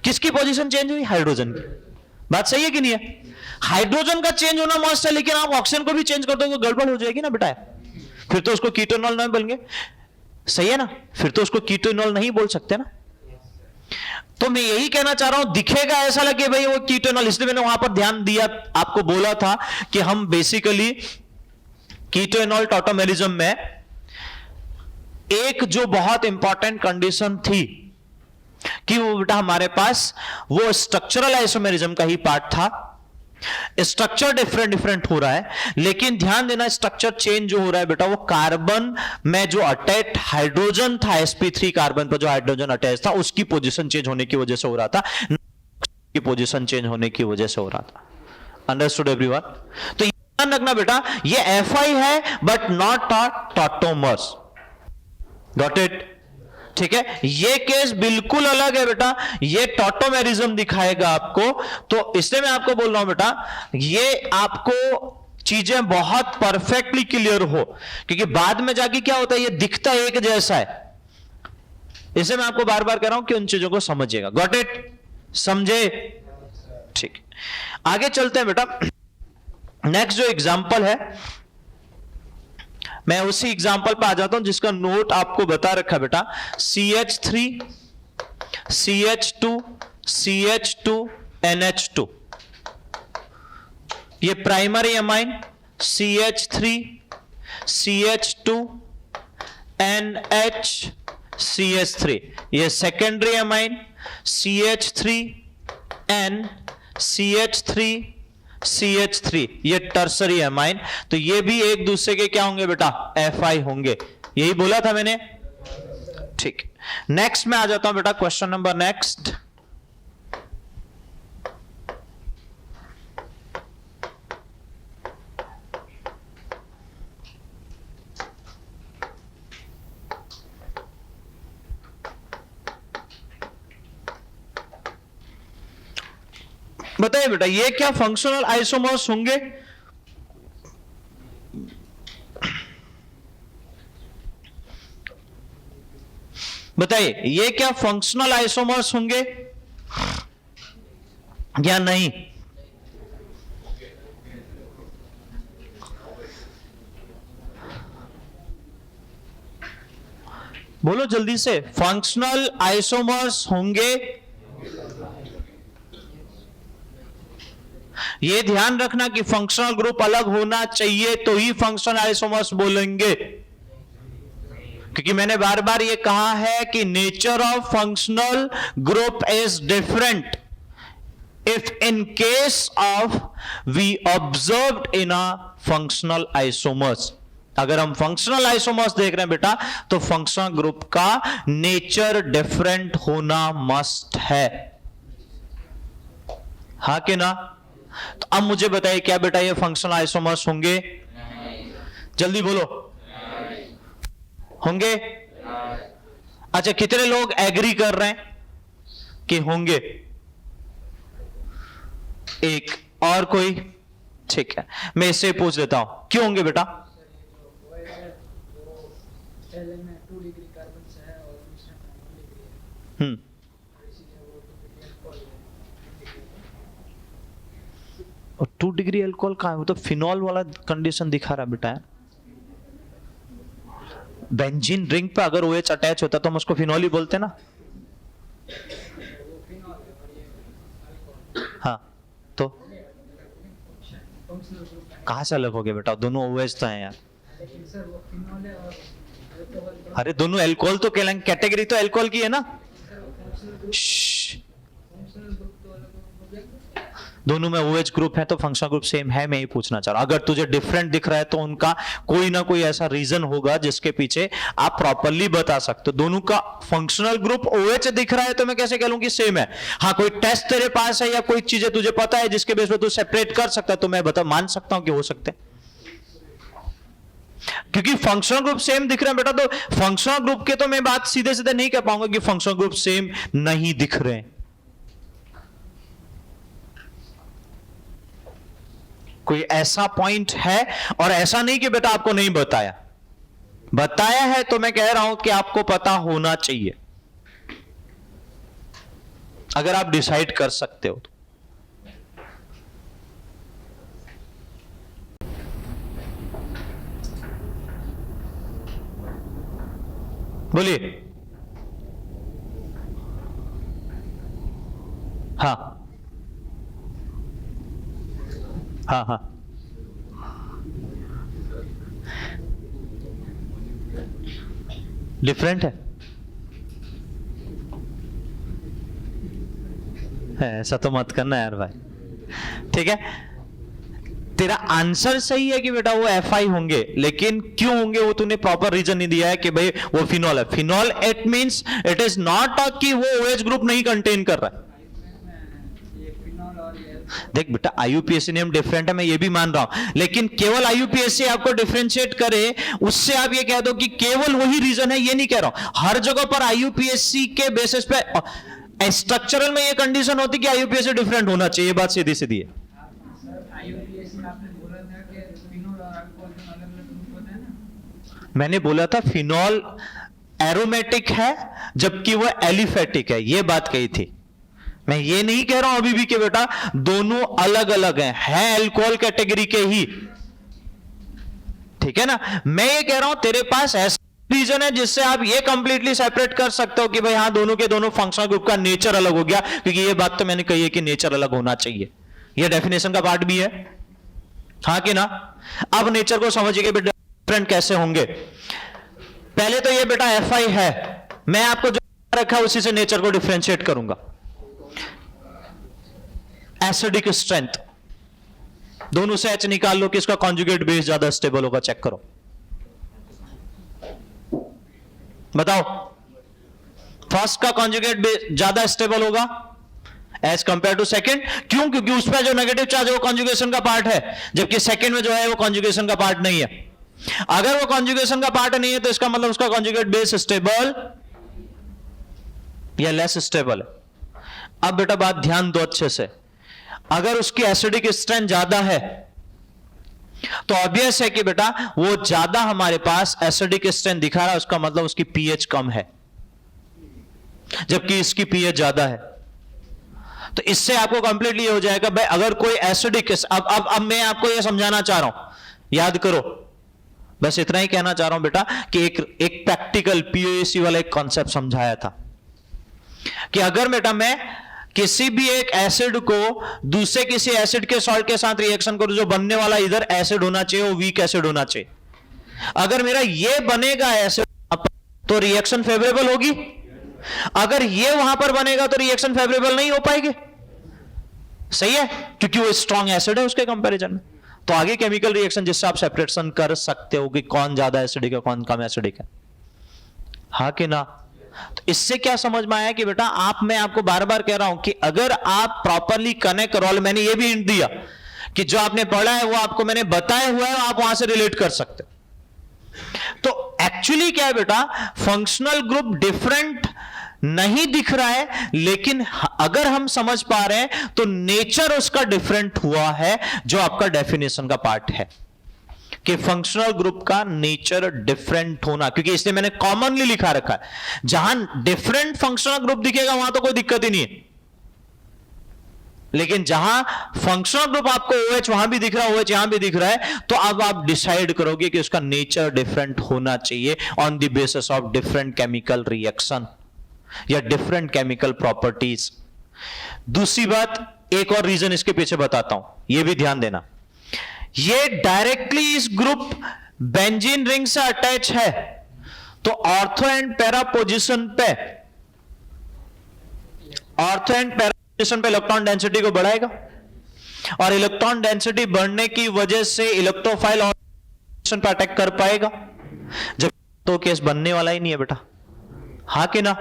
किसकी पोजीशन चेंज हुई, हाइड्रोजन की। बात सही है कि नहीं है? हाइड्रोजन का चेंज होना मस्त है, लेकिन आप ऑक्सीजन को भी चेंज कर दोगे गड़बड़ हो जाएगी ना बेटा, फिर तो उसको कीटोइनॉल नहीं बोलेंगे। सही है ना? फिर तो उसको कीटोइनॉल नहीं बोल सकते ना। तो मैं यही कहना चाह रहा हूं, दिखेगा ऐसा लगे भाई वो कीटोइनॉल, इसलिए मैंने वहां पर ध्यान दिया, आपको बोला था कि हम बेसिकली कीटोइनॉल टॉटोमेरिज्म में एक जो बहुत इंपॉर्टेंट कंडीशन थी कि वो बेटा हमारे पास वो स्ट्रक्चरल आइसोमेरिज्म का ही पार्ट था। स्ट्रक्चर डिफरेंट हो रहा है, लेकिन ध्यान देना स्ट्रक्चर चेंज जो हो रहा है बेटा वो कार्बन में जो अटैच हाइड्रोजन था, sp3 कार्बन पर जो हाइड्रोजन अटैच था उसकी पोजीशन चेंज होने की वजह से हो रहा था, की पोजीशन चेंज होने की वजह से हो रहा था। Understood everyone? तो ध्यान रखना बेटा ये Fi है but not a tautomers. Got it? ठीक है, ये केस बिल्कुल अलग है बेटा, ये टॉटोमेरिज्म दिखाएगा आपको। तो इसलिए मैं आपको बोल रहा हूं बेटा ये आपको चीजें बहुत परफेक्टली क्लियर हो, क्योंकि बाद में जाके क्या होता है ये दिखता एक जैसा है। इसलिए मैं आपको बार बार कह रहा हूं कि उन चीजों को समझिएगा। Got it? समझे? ठीक, आगे चलते हैं बेटा। नेक्स्ट जो एग्जाम्पल है, मैं उसी एग्जाम्पल पे आ जाता हूं जिसका नोट आपको बता रखा बेटा, CH3 CH2 CH2 NH2, ये primary amine, CH3 CH2 NH CH3, ये secondary amine, CH3 N CH3 CH3, ये टर्सरी अमाइन। तो ये भी एक दूसरे के क्या होंगे बेटा, Fi होंगे, यही बोला था मैंने। ठीक, नेक्स्ट में आ जाता हूं बेटा, क्वेश्चन नंबर नेक्स्ट। बताइए बेटा ये क्या फंक्शनल आइसोमर्स होंगे? बताइए ये क्या फंक्शनल आइसोमर्स होंगे या नहीं? बोलो जल्दी से, फंक्शनल आइसोमर्स होंगे? ये ध्यान रखना कि फंक्शनल ग्रुप अलग होना चाहिए तो ही फंक्शनल आइसोमर्स बोलेंगे, क्योंकि मैंने बार बार ये कहा है कि nature of functional group is different if in case of we observed in a functional isomers. अगर हम फंक्शनल आइसोमर्स देख रहे हैं बेटा तो फंक्शनल ग्रुप का नेचर डिफरेंट होना मस्ट है, हाँ कि ना? तो अब मुझे बताइए क्या बेटा ये फंक्शनल आइसोमर्स होंगे? जल्दी बोलो, होंगे? अच्छा, कितने लोग एग्री कर रहे हैं कि होंगे? एक और कोई? ठीक है, मैं इससे पूछ लेता हूं क्यों होंगे बेटा? और 2 डिग्री अल्कोहल कहां है? वो तो फिनॉल वाला कंडीशन दिखा रहा बेटा। बेंजीन रिंग पे अगर OH अटैच होता तो हम उसको फिनॉल ही बोलते ना। हाँ, तो कहां से अलग हो गया बेटा? दोनों OH तो हैं यार। अरे दोनों अल्कोहल तो कहलाएंगे, कैटेगरी तो अल्कोहल की है ना। दोनों में OH ग्रुप है तो फंक्शनल ग्रुप सेम है, मैं ये पूछना चाह रहा हूं। अगर तुझे डिफरेंट दिख रहा है तो उनका कोई ना कोई ऐसा रीजन होगा जिसके पीछे आप प्रॉपरली बता सकते हो। दोनों का फंक्शनल ग्रुप OH दिख रहा है तो मैं कैसे कह लूं कि सेम है। हाँ, कोई टेस्ट तेरे पास है या कोई चीजें तुझे पता है जिसके बेस पर तू सेपरेट कर सकता है तो मैं मान सकता हूं कि हो सकते हैं, क्योंकि फंक्शनल ग्रुप सेम दिख रहे हैं बेटा। तो फंक्शनल ग्रुप के तो मैं बात सीधे सीधे नहीं कह पाऊंगा कि फंक्शनल ग्रुप सेम नहीं दिख रहे हैं। कोई ऐसा पॉइंट है, और ऐसा नहीं कि बेटा आपको नहीं बताया, बताया है तो मैं कह रहा हूं कि आपको पता होना चाहिए अगर आप डिसाइड कर सकते हो तो। बोलिए। हाँ हाँ हाँ, डिफरेंट है ऐसा तो मत करना यार भाई। ठीक है, तेरा आंसर सही है कि बेटा वो FI होंगे, लेकिन क्यों होंगे वो तूने प्रॉपर रीजन नहीं दिया है कि भाई वो फिनॉल है। Phenol it means it is not कि वो OH ग्रुप नहीं कंटेन कर रहा है। देख बेटा, IUPAC नेम डिफरेंट है, मैं ये भी मान रहा हूं, लेकिन केवल IUPAC आपको डिफरेंशिएट करे उससे आप ये कह दो कि केवल वही रीजन है, ये नहीं कह रहा हूं। हर जगह पर IUPAC के बेसिस पे स्ट्रक्चरल में ये कंडीशन होती कि IUPAC डिफरेंट होना चाहिए, बात सीधी सीधी है। मैंने बोला था फिनॉल एरोमेटिक है जबकि वो एलिफेटिक है, ये बात कही थी। मैं ये नहीं कह रहा हूं अभी भी कि बेटा दोनों अलग अलग हैं, अल्कोहल कैटेगरी के ही, ठीक है ना। मैं ये कह रहा हूं तेरे पास ऐसा रीजन है जिससे आप ये कंप्लीटली सेपरेट कर सकते हो कि भाई हाँ, दोनों के दोनों फंक्शनल ग्रुप का नेचर अलग हो गया, क्योंकि ये बात तो मैंने कही है कि नेचर अलग होना चाहिए, ये डेफिनेशन का पार्ट भी है, हाँ कि ना। अब नेचर को समझिए बेटा डिफरेंट कैसे होंगे। पहले तो ये बेटा FI है, मैं आपको जो रखा उसी से नेचर को डिफरेंशिएट करूंगा। एसिडिक स्ट्रेंथ, दोनों से H निकाल लो कि इसका कॉन्जुगेट बेस ज्यादा स्टेबल होगा, चेक करो, बताओ। फर्स्ट का कॉन्जुगेट बेस ज्यादा स्टेबल होगा एज कंपेयर टू सेकंड, क्यों? क्योंकि उस पर जो नेगेटिव चार्ज है वो कॉन्जुगेशन का पार्ट है, जबकि सेकंड में जो है वो कॉन्जुगेशन का पार्ट नहीं है। अगर वो कॉन्जुगेशन का पार्ट नहीं है तो इसका मतलब उसका कॉन्जुगेट बेस स्टेबल या लेस स्टेबल है। अब बेटा बात ध्यान दो अच्छे से, अगर उसकी एसिडिक स्ट्रेंथ ज्यादा है तो ऑब्वियस है कि बेटा वो ज्यादा हमारे पास एसिडिक स्ट्रेंथ दिखा रहा है, उसका मतलब उसकी pH कम है, जबकि इसकी pH ज्यादा है। तो इससे आपको कंप्लीटली हो जाएगा भाई अगर कोई एसिडिक, अब मैं आपको यह समझाना चाह रहा हूं, याद करो, बस इतना ही कहना चाह रहा हूं बेटा कि एक प्रैक्टिकल POAC वाला एक कॉन्सेप्ट समझाया था कि अगर बेटा मैं किसी भी एक एसिड को दूसरे किसी एसिड के सॉल्ट के साथ रिएक्शन करूं, जो बनने वाला इधर एसिड होना चाहिए वो वीक एसिड होना चाहिए। अगर मेरा ये बनेगा एसिड तो रिएक्शन फेवरेबल होगी, अगर ये वहां पर बनेगा तो रिएक्शन फेवरेबल नहीं हो पाएगी, सही है, क्योंकि वो स्ट्रॉन्ग एसिड है उसके कंपैरिजन में। तो आगे केमिकल रिएक्शन जिससे आप सेपरेशन कर सकते हो कि कौन ज्यादा एसिडिक है कौन कम एसिडिक है, हाँ कि ना। तो इससे क्या समझ में आया कि बेटा मैं आपको बार बार कह रहा हूं कि अगर आप प्रॉपरली कनेक्ट करो, मैंने ये भी हिंट दिया कि जो आपने पढ़ा है वो आपको मैंने बताया हुआ है, आप वहां से रिलेट कर सकते। तो एक्चुअली क्या है बेटा, फंक्शनल ग्रुप डिफरेंट नहीं दिख रहा है, लेकिन अगर हम समझ पा रहे हैं तो नेचर उसका डिफरेंट हुआ है, जो आपका डेफिनेशन का पार्ट है कि फंक्शनल ग्रुप का नेचर डिफरेंट होना, क्योंकि इसलिए मैंने कॉमनली लिखा रखा है, जहां डिफरेंट फंक्शनल ग्रुप दिखेगा वहां तो कोई दिक्कत ही नहीं है, लेकिन जहां फंक्शनल ग्रुप आपको OH वहां भी दिख रहा है, OH यहां भी दिख रहा है, तो अब आप डिसाइड करोगे कि उसका नेचर डिफरेंट होना चाहिए on the basis of different chemical reaction या डिफरेंट केमिकल प्रॉपर्टीज। दूसरी बात, एक और रीजन इसके पीछे बताता हूं, यह भी ध्यान देना, ये डायरेक्टली इस ग्रुप बेंजीन रिंग से अटैच है, तो ऑर्थो एंड पैरा पोजीशन पे इलेक्ट्रॉन डेंसिटी को बढ़ाएगा, और इलेक्ट्रॉन डेंसिटी बढ़ने की वजह से इलेक्ट्रोफाइल और पर अटैक कर पाएगा? जब तो केस बनने वाला ही नहीं है बेटा, हाँ कि ना?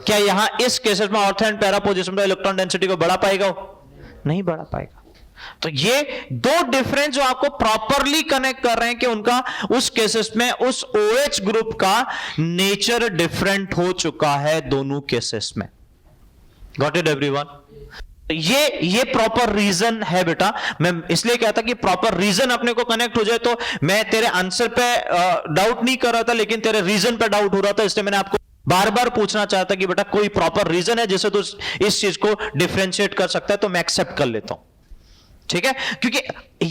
क्या यहां इस केसेस में ऑर्थो एंड पैरा पोजीशन पर इलेक्ट्रॉन डेंसिटी को बढ़ा पाएगा? नहीं बढ़ा पाएगा। तो ये दो डिफरेंस जो आपको प्रॉपरली कनेक्ट कर रहे हैं कि उनका उस केसेस में उस OH ग्रुप का नेचर डिफरेंट हो चुका है दोनों केसेस में। Got it everyone? ये प्रॉपर रीजन है बेटा। मैं इसलिए कहता कि प्रॉपर रीजन अपने को कनेक्ट हो जाए, तो मैं तेरे आंसर पे डाउट नहीं कर रहा था, लेकिन तेरे रीजन पे डाउट हो रहा था, इसलिए मैंने आपको बार बार पूछना चाहता कि बेटा कोई प्रॉपर रीजन है जिससे तू इस चीज को डिफरेंशिएट कर सकता है, तो मैं एक्सेप्ट कर लेता हूं, ठीक है? क्योंकि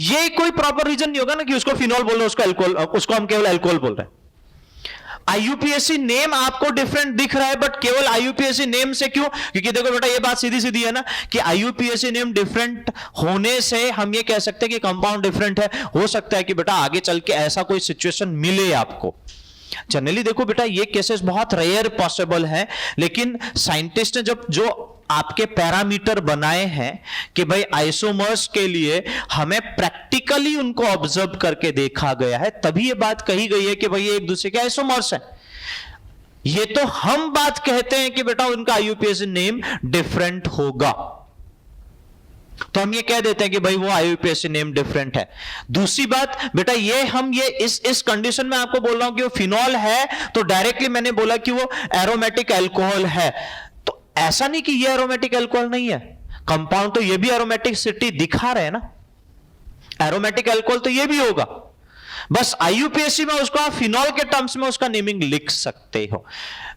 ये कोई प्रॉपर रीजन नहीं होगा ना कि उसको फिनॉल बोल रहे हैं, उसको अल्कोहल, उसको हम केवल अल्कोहल बोल रहे हैं। IUPAC नेम आपको डिफरेंट दिख रहा है, बट केवल IUPAC नेम से क्यों? क्योंकि देखो बेटा, ये बात सीधी सीधी है ना कि IUPAC नेम डिफरेंट होने से हम ये कह सकते हैं कि कंपाउंड डिफरेंट है। हो सकता है कि बेटा आगे चल के ऐसा कोई सिचुएशन मिले आपको। जनरली देखो बेटा, ये केसेस बहुत रेयर पॉसिबल है, लेकिन साइंटिस्ट ने जब जो आपके पैरामीटर बनाए हैं कि भाई आइसोमर्स के लिए हमें प्रैक्टिकली उनको ऑब्जर्व करके देखा गया है, तभी ये बात कही गई है कि भाई ये एक दूसरे के आइसोमर्स हैं। ये तो हम बात कहते हैं कि बेटा उनका IUPAC नेम डिफरेंट होगा, तो हम ये कह देते हैं कि भाई वो IUPAC नेम डिफरेंट है। दूसरी बात बेटा, ये इस कंडीशन में आपको बोल रहा हूं कि वो फिनॉल है, तो डायरेक्टली मैंने बोला कि वो एरोमेटिक अल्कोहल है, तो ऐसा नहीं कि ये एरोमेटिक अल्कोहल नहीं है। कंपाउंड तो ये भी एरोमेटिसिटी दिखा रहे हैं ना, एरोमेटिक अल्कोहल तो ये भी होगा, बस IUPAC में उसको आप फिनॉल के टर्म्स में उसका नेमिंग लिख सकते हो।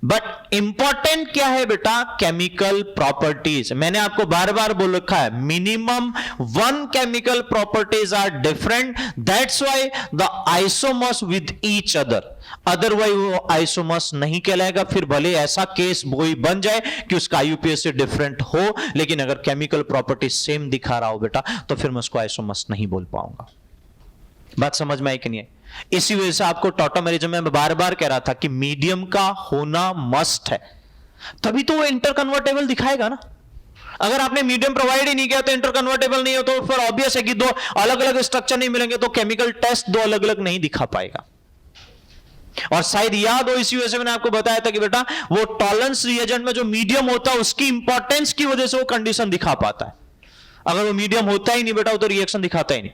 बट इंपॉर्टेंट क्या है बेटा? Chemical properties. मैंने आपको बार बार बोल रखा है, minimum 1 chemical properties are different, that's why the isomers with each other, otherwise वो आइसोमर्स नहीं कहलाएगा। फिर भले ऐसा केस कोई बन जाए कि उसका IUPAC डिफरेंट हो, लेकिन अगर केमिकल प्रॉपर्टी सेम दिखा रहा हो बेटा, तो फिर मैं उसको आइसोमर्स नहीं बोल पाऊंगा। बात समझ में आई कि नहीं है? इसी वजह से आपको टॉटोमेरिज्म में बार बार कह रहा था कि मीडियम का होना मस्ट है, तभी तो वो इंटरकन्वर्टेबल दिखाएगा ना। अगर आपने मीडियम प्रोवाइड ही नहीं किया तो इंटरकन्वर्टेबल नहीं हो, तो फिर ऑब्वियस है कि दो अलग अलग स्ट्रक्चर नहीं मिलेंगे, तो केमिकल टेस्ट दो अलग अलग नहीं दिखा पाएगा। और शायद याद हो, इसी वजह से मैंने आपको बताया था कि बेटा वो टॉलरेंस रिएजेंट में जो मीडियम होता है उसकी इंपॉर्टेंस की वजह से वो कंडीशन दिखा पाता है। अगर वो मीडियम होता ही नहीं बेटा, वो तो रिएक्शन दिखाता ही नहीं।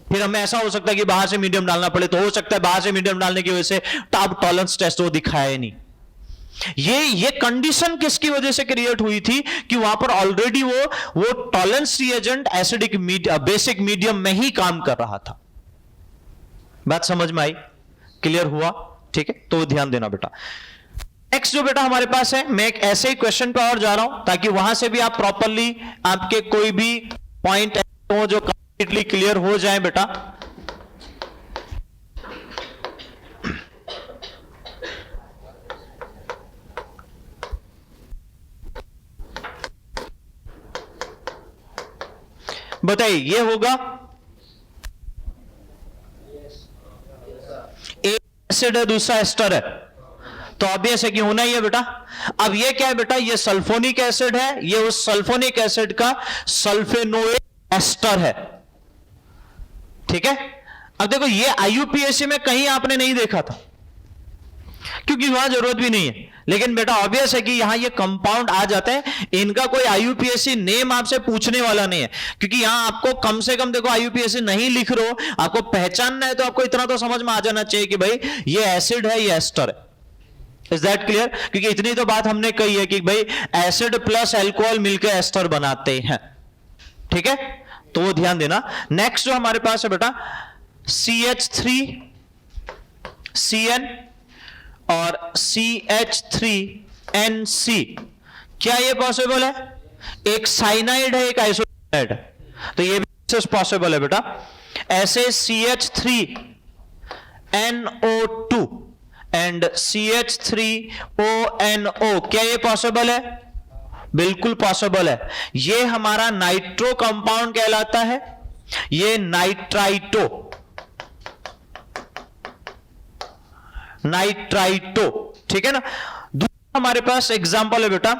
फिर हमें ऐसा हो सकता है कि बाहर से मीडियम डालना पड़े, तो हो सकता है बाहर से मीडियम डालने की वजह से टॉप टॉलरेंस टेस्ट वो दिखाया नहीं। ये कंडीशन किसकी वजह से क्रिएट हुई थी कि वहां पर ऑलरेडी वो tolerance reagent acidic basic medium में ही काम कर रहा था। बात समझ में आई? क्लियर हुआ? ठीक है, तो ध्यान देना बेटा। नेक्स्ट जो बेटा हमारे पास है, मैं एक ऐसे ही क्वेश्चन पे और जा रहा हूं ताकि वहां से भी आप प्रॉपरली आपके कोई भी पॉइंट हो जो कंप्लीटली क्लियर हो जाए बेटा। बताइए, ये होगा एक एसिड है, दूसरा एस्टर है, तो ऑब्वियस है कि होना ही है बेटा। अब ये क्या है बेटा? ये सल्फोनिक एसिड है, ये उस सल्फोनिक एसिड का सल्फेनोइक एस्टर है, ठीक है। अब देखो, ये IUPAC में कहीं आपने नहीं देखा था क्योंकि वहां जरूरत भी नहीं है, लेकिन बेटा ऑब्वियस है कि यहां ये कंपाउंड आ जाते हैं। इनका कोई IUPAC नेम आपसे पूछने वाला नहीं है, क्योंकि यहां आपको कम से कम देखो IUPAC नहीं लिख रहे हो, आपको पहचानना है, तो आपको इतना तो समझ में आ जाना चाहिए कि भाई ये एसिड है, ये एस्टर है। Is that clear? क्योंकि इतनी तो बात हमने कही है कि भाई एसिड प्लस अल्कोहल मिलकर एस्टर बनाते हैं, ठीक है, तो वो ध्यान देना। नेक्स्ट जो हमारे पास है बेटा CH3CN और CH3NC, क्या ये पॉसिबल है? एक साइनाइड है, एक आइसोसाइनाइड है, तो ये भी पॉसिबल है बेटा। ऐसे CH3NO2 एंड CH3ONO, क्या ये पॉसिबल है? बिल्कुल पॉसिबल है। ये हमारा नाइट्रो कंपाउंड कहलाता है, ये नाइट्राइटो, ठीक है ना। दूसरा हमारे पास एग्जांपल है बेटा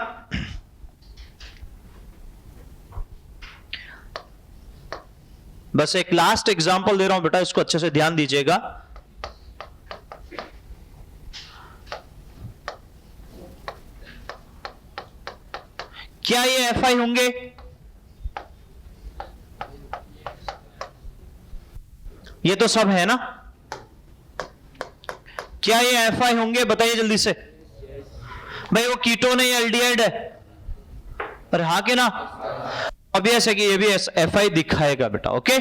बस एक लास्ट एग्जांपल दे रहा हूं बेटा, इसको अच्छे से ध्यान दीजिएगा। क्या ये FI होंगे? ये तो सब है ना? क्या ये FI होंगे? बताइए जल्दी से। भाई वो कीटोन है या एल्डिहाइड है? अरे हाँ के ना? ऑब्वियस है कि ये भी FI दिखाएगा बेटा। ओके,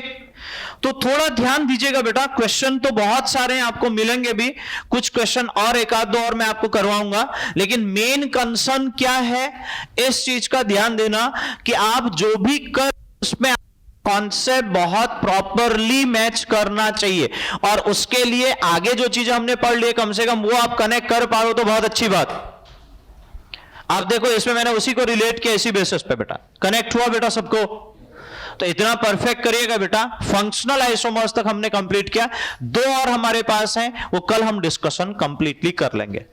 तो थोड़ा ध्यान दीजिएगा बेटा। क्वेश्चन तो बहुत सारे हैं, आपको मिलेंगे भी कुछ क्वेश्चन, और एक आध दो और मैं आपको करवाऊंगा, लेकिन मेन कंसर्न क्या है इस चीज का ध्यान देना कि आप जो भी कर उसमें कॉन्सेप्ट बहुत प्रॉपरली मैच करना चाहिए, और उसके लिए आगे जो चीजें हमने पढ़ ली कम से कम वो आप कनेक्ट कर पा रहे हो तो बहुत अच्छी बात। आप देखो इसमें मैंने उसी को रिलेट किया, इसी बेसिस पे बेटा कनेक्ट हुआ बेटा सबको। तो इतना परफेक्ट करिएगा बेटा। फंक्शनल आइसोमर्स तक हमने कंप्लीट किया, दो और हमारे पास हैं, वो कल हम डिस्कशन कंप्लीटली कर लेंगे।